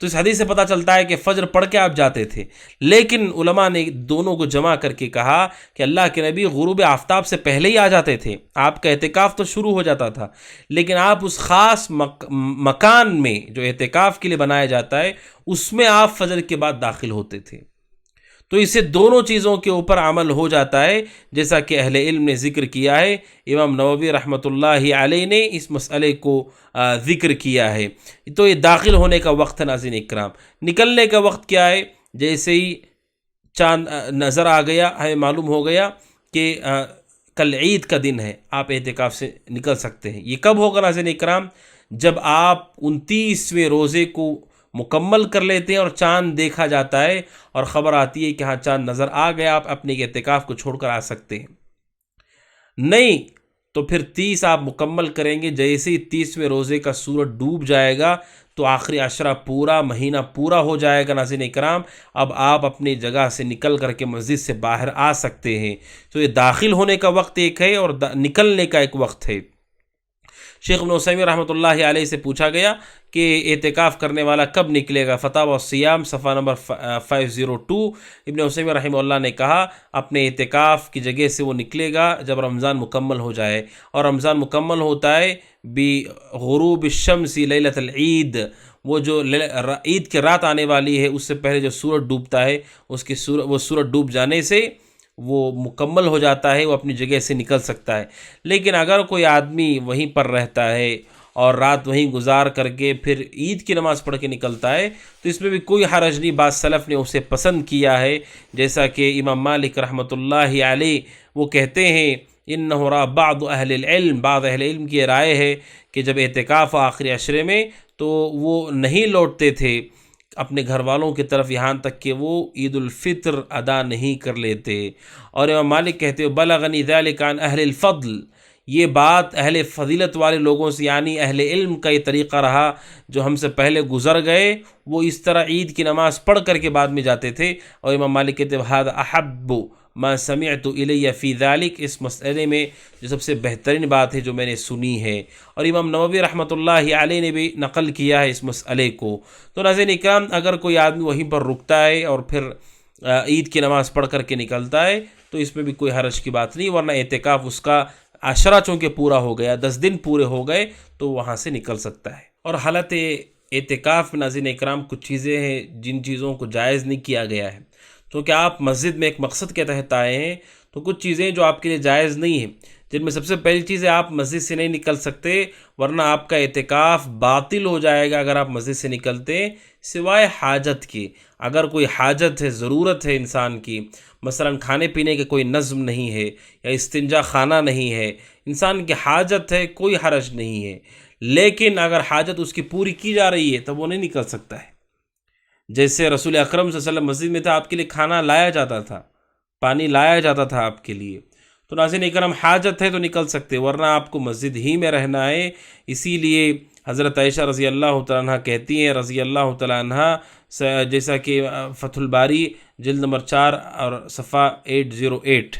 تو اس حدیث سے پتہ چلتا ہے کہ فجر پڑھ کے آپ جاتے تھے، لیکن علماء نے دونوں کو جمع کر کے کہا کہ اللہ کے نبی غروب آفتاب سے پہلے ہی آ جاتے تھے، آپ کا اعتکاف تو شروع ہو جاتا تھا، لیکن آپ اس خاص مکان میں جو اعتکاف کے لیے بنایا جاتا ہے اس میں آپ فجر کے بعد داخل ہوتے تھے۔ تو اس سے دونوں چیزوں کے اوپر عمل ہو جاتا ہے، جیسا کہ اہل علم نے ذکر کیا ہے۔ امام نووی رحمۃ اللہ علیہ نے اس مسئلے کو ذکر کیا ہے۔ تو یہ داخل ہونے کا وقت ہے ناظرین اکرام۔ نکلنے کا وقت کیا ہے؟ جیسے ہی چاند نظر آ گیا، ہمیں معلوم ہو گیا کہ کل عید کا دن ہے، آپ اعتکاف سے نکل سکتے ہیں۔ یہ کب ہوگا ناظرین اکرام؟ جب آپ 29ویں روزے کو مکمل کر لیتے ہیں اور چاند دیکھا جاتا ہے اور خبر آتی ہے کہ ہاں چاند نظر آ گیا، آپ اپنے اعتکاف کو چھوڑ کر آ سکتے ہیں۔ نہیں تو پھر 30 آپ مکمل کریں گے، جیسے ہی 30ویں روزے کا سورج ڈوب جائے گا تو آخری عشرہ پورا مہینہ پورا ہو جائے گا ناظرین اکرام۔ اب آپ اپنی جگہ سے نکل کر کے مسجد سے باہر آ سکتے ہیں۔ تو یہ داخل ہونے کا وقت ایک ہے اور نکلنے کا ایک وقت ہے۔ شیخ ابن عثیمین رحمۃ اللہ علیہ سے پوچھا گیا کہ اعتکاف کرنے والا کب نکلے گا؟ فتاوی الصیام صفحہ نمبر 502، ابن عثیمین رحمہ اللہ نے کہا اپنے اعتکاف کی جگہ سے وہ نکلے گا جب رمضان مکمل ہو جائے، اور رمضان مکمل ہوتا ہے بغروب الشمس لیلۃ العید، وہ جو عید کی رات آنے والی ہے اس سے پہلے جو سورج ڈوبتا ہے وہ سورج ڈوب جانے سے وہ مکمل ہو جاتا ہے، وہ اپنی جگہ سے نکل سکتا ہے۔ لیکن اگر کوئی آدمی وہیں پر رہتا ہے اور رات وہیں گزار کر کے پھر عید کی نماز پڑھ کے نکلتا ہے تو اس میں بھی کوئی حرج نہیں، بعض سلف نے اسے پسند کیا ہے، جیسا کہ امام مالک رحمۃ اللہ علیہ وہ کہتے ہیں انہ را بعض اہل علم کی رائے ہے کہ جب اعتکاف آخری عشرے میں تو وہ نہیں لوٹتے تھے اپنے گھر والوں کی طرف یہاں تک کہ وہ عید الفطر ادا نہیں کر لیتے۔ اور امام مالک کہتے ہیں بلغنی ذلک عن اہل الفضل، یہ بات اہل فضیلت والے لوگوں سے یعنی اہل علم کا یہ طریقہ رہا جو ہم سے پہلے گزر گئے، وہ اس طرح عید کی نماز پڑھ کر کے بعد میں جاتے تھے۔ اور امام مالک کہتے ہیں ھذا احب ما سمعت الی فی ذلک، اس مسئلے میں جو سب سے بہترین بات ہے جو میں نے سنی ہے۔ اور امام نووی رحمۃ اللہ علیہ نے بھی نقل کیا ہے اس مسئلے کو۔ تو ناظرین اکرام، اگر کوئی آدمی وہیں پر رکتا ہے اور پھر عید کی نماز پڑھ کر کے نکلتا ہے تو اس میں بھی کوئی حرج کی بات نہیں، ورنہ اعتکاف اس کا عشرہ چونکہ پورا ہو گیا، 10 دن پورے ہو گئے تو وہاں سے نکل سکتا ہے۔ اور حالت اعتکاف میں ناظرین اکرام کچھ چیزیں ہیں جن چیزوں کو جائز نہیں کیا گیا ہے، کیونکہ آپ مسجد میں ایک مقصد کے تحت آئے ہیں، تو کچھ چیزیں جو آپ کے لیے جائز نہیں ہیں، جن میں سب سے پہلی چیز ہے آپ مسجد سے نہیں نکل سکتے، ورنہ آپ کا اعتکاف باطل ہو جائے گا اگر آپ مسجد سے نکلتے، سوائے حاجت کی۔ اگر کوئی حاجت ہے، ضرورت ہے انسان کی، مثلا کھانے پینے کے کوئی نظم نہیں ہے یا استنجا خانہ نہیں ہے، انسان کی حاجت ہے، کوئی حرج نہیں ہے، لیکن اگر حاجت اس کی پوری کی جا رہی ہے تو وہ نہیں نکل سکتا ہے۔ جیسے رسول اکرم صلی اللہ علیہ وسلم مسجد میں تھا، آپ کے لیے کھانا لایا جاتا تھا، پانی لایا جاتا تھا آپ کے لیے، تو ناظرین اکرام حاجت ہے تو نکل سکتے، ورنہ آپ کو مسجد ہی میں رہنا ہے۔ اسی لیے حضرت عائشہ رضی اللہ تعالیٰ عنہ کہتی ہیں رضی اللہ تعالیٰ عنہ، جیسا کہ فتح الباری جلد نمبر 4 اور صفحہ 808،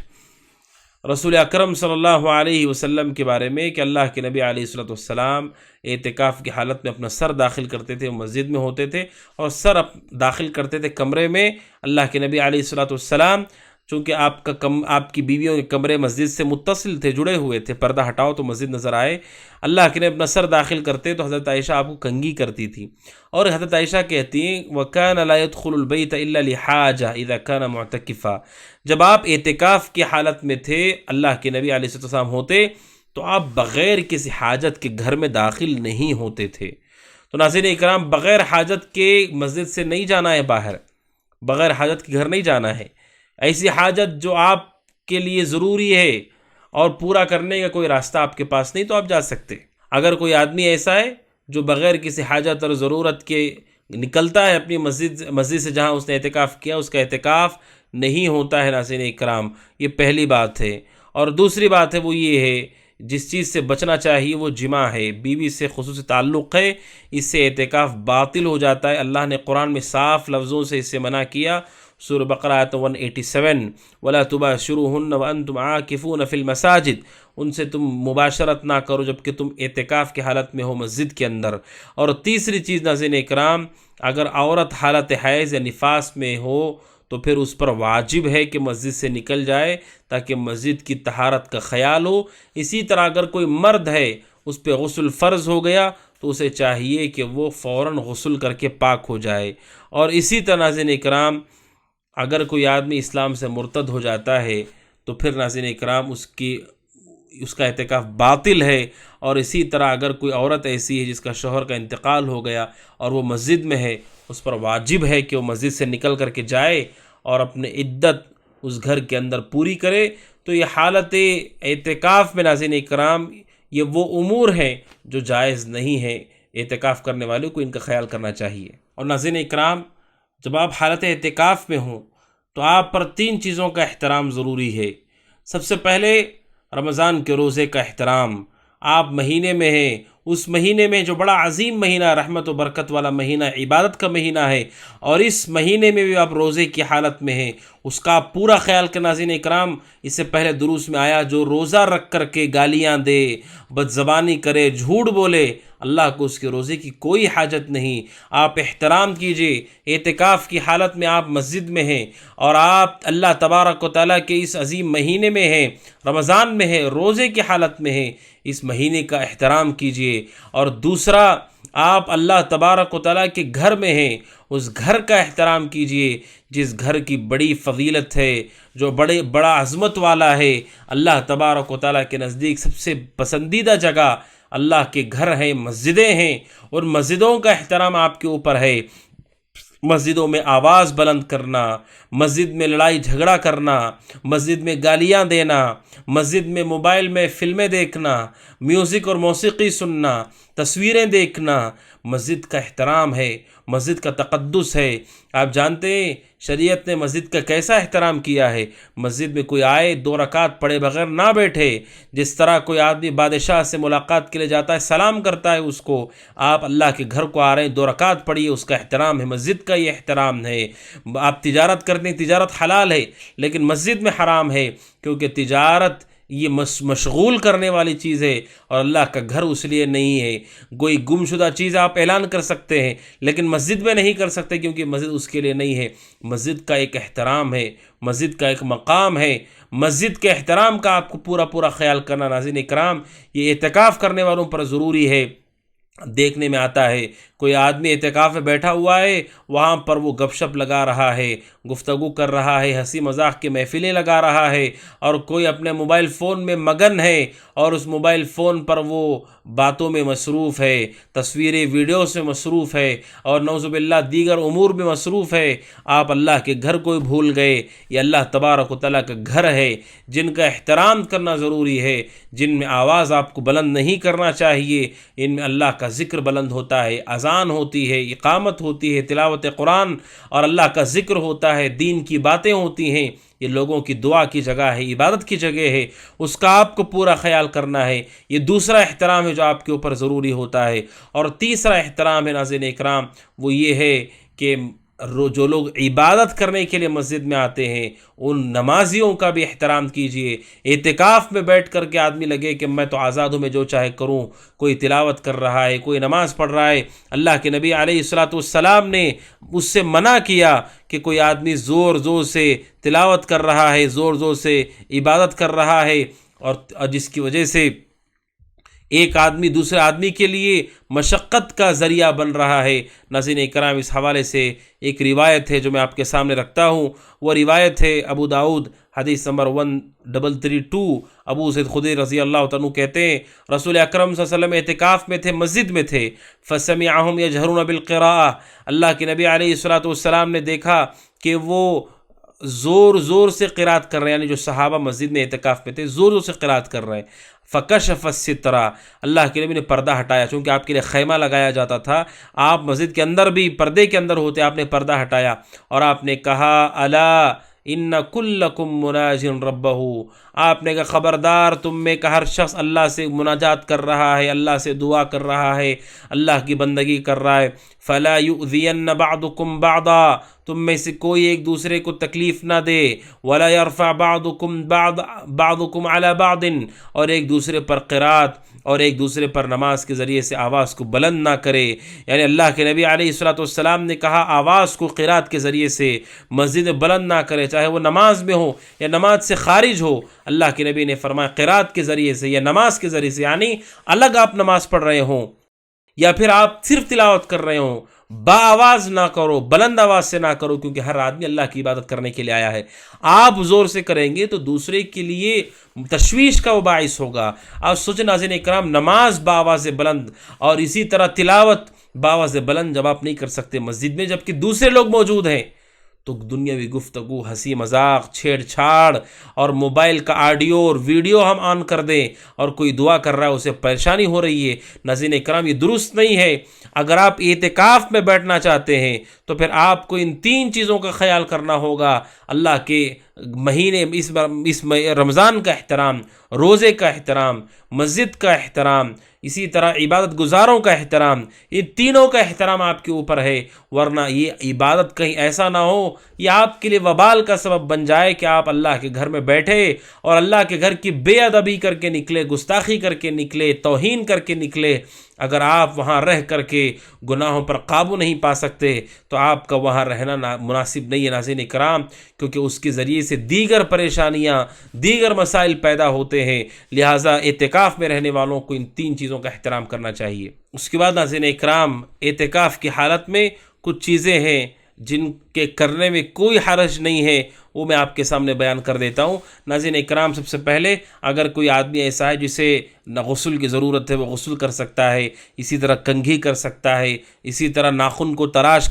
رسول اکرم صلی اللہ علیہ وسلم کے بارے میں کہ اللہ کے نبی علیہ الصلوۃ والسلام اعتکاف کی حالت میں اپنا سر داخل کرتے تھے، مسجد میں ہوتے تھے اور سر داخل کرتے تھے کمرے میں۔ اللہ کے نبی علیہ الصلوۃ والسلام چونکہ آپ کی بیویوں کے کمرے مسجد سے متصل تھے، جڑے ہوئے تھے، پردہ ہٹاؤ تو مسجد نظر آئے، اللہ کے نبی اپنا سر داخل کرتے تو حضرت عائشہ آپ کو کنگھی کرتی تھی، اور حضرت عائشہ کہتی ہیں وَكَانَ لَا يَدْخُلُ الْبَيْتَ إِلَّا لِحَاجَةٍ إِذَا كَانَ مُعْتَكِفًا، جب آپ اعتکاف کی حالت میں تھے، اللہ کے نبی علیہ السلام ہوتے تو آپ بغیر کسی حاجت کے گھر میں داخل نہیں ہوتے تھے۔ تو ناظرین اکرام بغیر حاجت کے مسجد سے نہیں جانا ہے، باہر بغیر حاجت کے گھر نہیں جانا ہے۔ ایسی حاجت جو آپ کے لیے ضروری ہے اور پورا کرنے کا کوئی راستہ آپ کے پاس نہیں تو آپ جا سکتے۔ اگر کوئی آدمی ایسا ہے جو بغیر کسی حاجت اور ضرورت کے نکلتا ہے اپنی مسجد سے جہاں اس نے اعتکاف کیا، اس کا اعتکاف نہیں ہوتا ہے ناظرین اکرام، یہ پہلی بات ہے۔ اور دوسری بات ہے وہ یہ ہے جس چیز سے بچنا چاہیے وہ جماع ہے، بیوی سے خصوصی تعلق ہے، اس سے اعتکاف باطل ہو جاتا ہے۔ اللہ نے قرآن میں صاف لفظوں سے اس سے منع کیا، سورہ بقرہ آیت 187، وَلَا تُبَاشِرُوهُنَّ وَأَنْتُمْ عَاكِفُونَ فِي الْمَسَاجِدِ، ان سے تم مباشرت نہ کرو جبکہ تم اعتکاف کی حالت میں ہو مسجد کے اندر۔ اور تیسری چیز ناظرین اکرام، اگر عورت حالت حیض یا نفاس میں ہو تو پھر اس پر واجب ہے کہ مسجد سے نکل جائے تاکہ مسجد کی طہارت کا خیال ہو۔ اسی طرح اگر کوئی مرد ہے اس پہ غسل فرض ہو گیا تو اسے چاہیے کہ وہ فوراً غسل کر کے پاک ہو جائے۔ اور اسی طرح ناظرین اکرام اگر کوئی آدمی اسلام سے مرتد ہو جاتا ہے تو پھر ناظرین اکرام اس کا اعتکاف باطل ہے۔ اور اسی طرح اگر کوئی عورت ایسی ہے جس کا شوہر کا انتقال ہو گیا اور وہ مسجد میں ہے، اس پر واجب ہے کہ وہ مسجد سے نکل کر کے جائے اور اپنے عدت اس گھر کے اندر پوری کرے۔ تو یہ حالت اعتکاف میں ناظرین اکرام یہ وہ امور ہیں جو جائز نہیں ہیں، اعتکاف کرنے والوں کو ان کا خیال کرنا چاہیے۔ اور ناظرین اکرام جب آپ حالت اعتکاف میں ہوں تو آپ پر 3 چیزوں کا احترام ضروری ہے۔ سب سے پہلے رمضان کے روزے کا احترام، آپ مہینے میں ہیں، اس مہینے میں جو بڑا عظیم مہینہ، رحمت و برکت والا مہینہ، عبادت کا مہینہ ہے، اور اس مہینے میں بھی آپ روزے کی حالت میں ہیں، اس کا آپ پورا خیال کرنا۔ ناظرین اکرام اس سے پہلے دروس میں آیا جو روزہ رکھ کر کے گالیاں دے، بد زبانی کرے، جھوٹ بولے، اللہ کو اس کے روزے کی کوئی حاجت نہیں۔ آپ احترام کیجئے، اعتکاف کی حالت میں آپ مسجد میں ہیں اور آپ اللہ تبارک و تعالیٰ کے اس عظیم مہینے میں ہیں، رمضان میں ہیں، روزے کی حالت میں ہیں، اس مہینے کا احترام کیجئے۔ اور دوسرا، آپ اللہ تبارک و تعالیٰ کے گھر میں ہیں، اس گھر کا احترام کیجئے جس گھر کی بڑی فضیلت ہے، جو بڑا عظمت والا ہے، اللہ تبارک و تعالیٰ کے نزدیک سب سے پسندیدہ جگہ اللہ کے گھر ہیں، مسجدیں ہیں، اور مسجدوں کا احترام آپ کے اوپر ہے۔ مسجدوں میں آواز بلند کرنا، مسجد میں لڑائی جھگڑا کرنا، مسجد میں گالیاں دینا، مسجد میں موبائل میں فلمیں دیکھنا، میوزک اور موسیقی سننا، تصویریں دیکھنا، مسجد کا احترام ہے، مسجد کا تقدس ہے۔ آپ جانتے ہیں شریعت نے مسجد کا کیسا احترام کیا ہے۔ مسجد میں کوئی آئے 2 رکعت پڑھے بغیر نہ بیٹھے، جس طرح کوئی آدمی بادشاہ سے ملاقات کے لیے جاتا ہے، سلام کرتا ہے اس کو، آپ اللہ کے گھر کو آ رہے ہیں، 2 رکعت پڑھیے، اس کا احترام ہے، مسجد کا یہ احترام ہے۔ آپ تجارت کرتے ہیں، تجارت حلال ہے لیکن مسجد میں حرام ہے، کیونکہ تجارت یہ مشغول کرنے والی چیز ہے، اور اللہ کا گھر اس لیے نہیں ہے۔ کوئی گمشدہ چیز آپ اعلان کر سکتے ہیں لیکن مسجد میں نہیں کر سکتے، کیونکہ مسجد اس کے لیے نہیں ہے۔ مسجد کا ایک احترام ہے، مسجد کا ایک مقام ہے، مسجد کے احترام کا آپ کو پورا خیال کرنا ناظرین اکرام یہ اعتکاف کرنے والوں پر ضروری ہے۔ دیکھنے میں آتا ہے کوئی آدمی اعتکاف میں بیٹھا ہوا ہے، وہاں پر وہ گپ شپ لگا رہا ہے، گفتگو کر رہا ہے، ہنسی مذاق کی محفلیں لگا رہا ہے، اور کوئی اپنے موبائل فون میں مگن ہے اور اس موبائل فون پر وہ باتوں میں مصروف ہے، تصویریں ویڈیوز میں مصروف ہے، اور نعوذ باللہ دیگر امور میں مصروف ہے۔ آپ اللہ کے گھر کو بھول گئے۔ یہ اللہ تبارک و تعالیٰ کا گھر ہے، جن کا احترام کرنا ضروری ہے، جن میں آواز آپ کو بلند نہیں کرنا چاہیے، ان میں اللہ کا ذکر بلند ہوتا ہے، اذان ہوتی ہے، اقامت ہوتی ہے، تلاوت قرآن اور اللہ کا ذکر ہوتا ہے، دین کی باتیں ہوتی ہیں۔ یہ لوگوں کی دعا کی جگہ ہے، عبادت کی جگہ ہے، اس کا آپ کو پورا خیال کرنا ہے۔ یہ دوسرا احترام ہے جو آپ کے اوپر ضروری ہوتا ہے۔ اور تیسرا احترام ہے ناظرین اکرام، وہ یہ ہے کہ جو لوگ عبادت کرنے کے لیے مسجد میں آتے ہیں ان نمازیوں کا بھی احترام کیجئے۔ اعتکاف میں بیٹھ کر کے آدمی لگے کہ میں تو آزاد ہوں، میں جو چاہے کروں، کوئی تلاوت کر رہا ہے، کوئی نماز پڑھ رہا ہے۔ اللہ کے نبی علیہ السلام نے اس سے منع کیا کہ کوئی آدمی زور زور سے تلاوت کر رہا ہے، زور زور سے عبادت کر رہا ہے، اور جس کی وجہ سے ایک آدمی دوسرے آدمی کے لیے مشقت کا ذریعہ بن رہا ہے۔ ناظرین اکرام اس حوالے سے ایک روایت ہے جو میں آپ کے سامنے رکھتا ہوں، وہ روایت ہے ابو داؤد حدیث نمبر 1332۔ ابو سعید خدری رضی اللہ عنہ کہتے ہیں رسول اکرم صلی اللہ علیہ وسلم اعتکاف میں تھے، مسجد میں تھے، فسمعهم يجهرون بالقراءة، اللہ کے نبی علیہ السلام نے دیکھا کہ وہ زور زور سے قرات کر رہے ہیں، یعنی جو صحابہ مسجد میں اعتکاف میں تھے زور زور سے قرات کر رہے ہیں۔ فکشف الستر، اللہ کے نبی نے پردہ ہٹایا، چونکہ آپ کے لیے خیمہ لگایا جاتا تھا، آپ مسجد کے اندر بھی پردے کے اندر ہوتے، آپ نے پردہ ہٹایا اور آپ نے کہا الا ان کلکم مناج ربہ، آپ نے کہا خبردار تم میں کا ہر شخص اللہ سے مناجات کر رہا ہے، اللہ سے دعا کر رہا ہے، اللہ کی بندگی کر رہا ہے۔ فلا یؤذین بعضکم بعضا، تم میں سے کوئی ایک دوسرے کو تکلیف نہ دے، ولا یرفع بعضکم علی بعض، اور ایک دوسرے پر قرات اور ایک دوسرے پر نماز کے ذریعے سے آواز کو بلند نہ کرے۔ یعنی اللہ کے نبی علیہ السلام نے کہا آواز کو قرات کے ذریعے سے مسجد میں بلند نہ کرے، چاہے وہ نماز میں ہو یا نماز سے خارج ہو۔ اللہ کے نبی نے فرمایا قرات کے ذریعے سے یا نماز کے ذریعے سے، یعنی الگ آپ نماز پڑھ رہے ہوں یا پھر آپ صرف تلاوت کر رہے ہوں، با آواز نہ کرو، بلند آواز سے نہ کرو، کیونکہ ہر آدمی اللہ کی عبادت کرنے کے لیے آیا ہے۔ آپ زور سے کریں گے تو دوسرے کے لیے تشویش کا وہ باعث ہوگا۔ آپ سوچیں ناظرین اکرام، نماز با آواز بلند اور اسی طرح تلاوت با آواز بلند جب آپ نہیں کر سکتے مسجد میں جبکہ دوسرے لوگ موجود ہیں، تو دنیاوی گفتگو، ہنسی مذاق، چھیڑ چھاڑ اور موبائل کا آڈیو اور ویڈیو ہم آن کر دیں اور کوئی دعا کر رہا ہے اسے پریشانی ہو رہی ہے، ناظرین اکرام یہ درست نہیں ہے۔ اگر آپ اعتکاف میں بیٹھنا چاہتے ہیں تو پھر آپ کو ان تین چیزوں کا خیال کرنا ہوگا، اللہ کے مہینے اس رمضان کا احترام، روزے کا احترام، مسجد کا احترام، اسی طرح عبادت گزاروں کا احترام، یہ تینوں کا احترام آپ کے اوپر ہے، ورنہ یہ عبادت کہیں ایسا نہ ہو یہ آپ کے لیے وبال کا سبب بن جائے کہ آپ اللہ کے گھر میں بیٹھے اور اللہ کے گھر کی بے ادبی کر کے نکلے، گستاخی کر کے نکلے، توہین کر کے نکلے۔ اگر آپ وہاں رہ کر کے گناہوں پر قابو نہیں پا سکتے تو آپ کا وہاں رہنا مناسب نہیں ہے ناظرین اکرام، کیونکہ اس کے ذریعے سے دیگر پریشانیاں، دیگر مسائل پیدا ہوتے ہیں۔ لہٰذا اعتکاف میں رہنے والوں کو ان تین چیزوں کا احترام کرنا چاہیے۔ اس کے بعد ناظرین اکرام اعتکاف کی حالت میں کچھ چیزیں ہیں جن کے کرنے میں کوئی حرج نہیں ہے، وہ میں آپ کے سامنے بیان کر دیتا ہوں۔ ناظرین اکرام سب سے پہلے اگر کوئی آدمی ایسا ہے جسے نہ غسل کی ضرورت ہے وہ غسل کر سکتا ہے، اسی طرح کنگھی کر سکتا ہے، اسی طرح ناخن کو تراش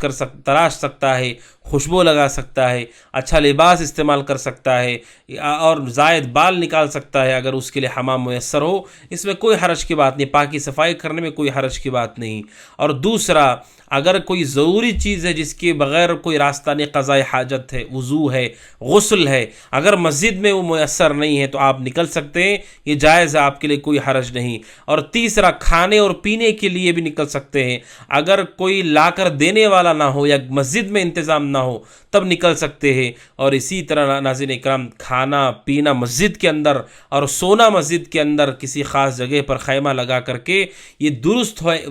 سکتا ہے، خوشبو لگا سکتا ہے، اچھا لباس استعمال کر سکتا ہے اور زائد بال نکال سکتا ہے اگر اس کے لیے حمام میسر ہو، اس میں کوئی حرج کی بات نہیں، پاکی صفائی کرنے میں کوئی حرج کی بات نہیں۔ اور دوسرا، اگر کوئی ضروری چیز ہے جس کے بغیر کوئی راستہ نہیں، قضاء حاجت ہے، وضو ہے، غسل ہے، اگر مسجد میں وہ میسر نہیں ہے تو آپ نکل سکتے ہیں، یہ جائز ہے، آپ کے لیے کوئی حرج نہیں۔ اور تیسرا، کھانے اور پینے کے لیے بھی نکل سکتے ہیں، اگر کوئی لا کر دینے والا نہ ہو یا مسجد میں انتظام نہ ہو تب نکل سکتے ہیں۔ اور اسی طرح ناظرین اکرام، کھانا پینا مسجد کے اندر اور سونا مسجد کے اندر کسی خاص جگہ پر خیمہ لگا کر کے، یہ درست ہے،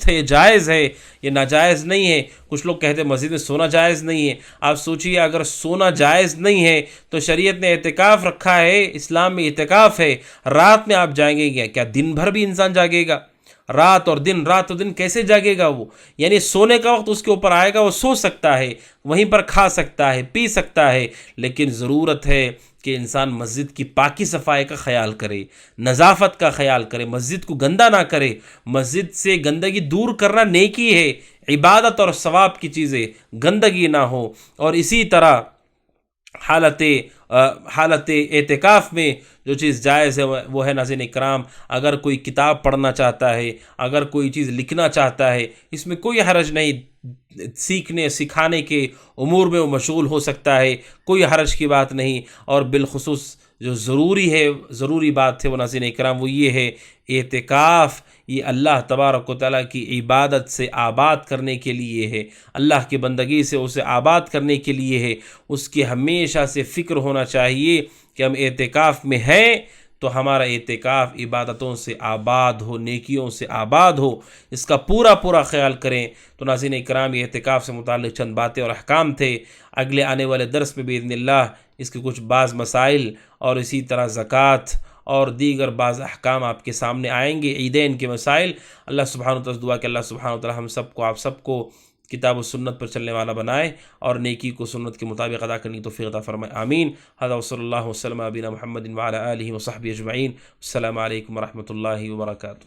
یہ جائز ہے، یہ ناجائز نہیں ہے۔ کچھ لوگ کہتے ہیں مسجد میں سونا جائز نہیں ہے۔ آپ سوچئے، اگر سونا جائز نہیں ہے تو شریعت نے اعتکاف رکھا ہے، اسلام میں اعتکاف ہے، رات میں آپ جائیں گے کیا دن بھر بھی انسان جاگے گا؟ رات اور دن کیسے جاگے گا وہ؟ یعنی سونے کا وقت اس کے اوپر آئے گا، وہ سو سکتا ہے، وہیں پر کھا سکتا ہے، پی سکتا ہے، لیکن ضرورت ہے کہ انسان مسجد کی پاکی صفائی کا خیال کرے، نظافت کا خیال کرے، مسجد کو گندا نہ کرے۔ مسجد سے گندگی دور کرنا نیکی ہے، عبادت اور ثواب کی چیزیں، گندگی نہ ہو۔ اور اسی طرح حالت اعتکاف میں جو چیز جائز ہے وہ ہے ناظرین اکرام، اگر کوئی کتاب پڑھنا چاہتا ہے، اگر کوئی چیز لکھنا چاہتا ہے، اس میں کوئی حرج نہیں، سیکھنے سکھانے کے امور میں وہ مشغول ہو سکتا ہے، کوئی حرج کی بات نہیں۔ اور بالخصوص جو ضروری بات ہے وہ ناظرین اکرام وہ یہ ہے، اعتکاف یہ اللہ تبارک و تعالیٰ کی عبادت سے آباد کرنے کے لیے ہے، اللہ کی بندگی سے اسے آباد کرنے کے لیے ہے۔ اس کی ہمیشہ سے فکر ہونا چاہیے کہ ہم اعتکاف میں ہیں تو ہمارا اعتکاف عبادتوں سے آباد ہو، نیکیوں سے آباد ہو، اس کا پورا خیال کریں۔ تو ناظرین اکرام، یہ اعتکاف سے متعلق چند باتیں اور احکام تھے۔ اگلے آنے والے درس میں باذن اللہ اس کے کچھ بعض مسائل اور اسی طرح زکوٰۃ اور دیگر بعض احکام آپ کے سامنے آئیں گے، عیدین کے مسائل۔ اللہ سبحانہ وتعالیٰ دعا کہ اللہ سبحانہ وتعالیٰ ہم سب کو، آپ سب کو کتاب و سنت پر چلنے والا بنائے اور نیکی کو سنت کے مطابق ادا کرنے کی توفیق عطا فرمائے، آمین۔ ھذا وصلی اللہ وسلم علی نبینا محمد وعلی آلہ وصحبہ اجمعین۔ السلام علیکم ورحمۃ اللہ وبرکاتہ۔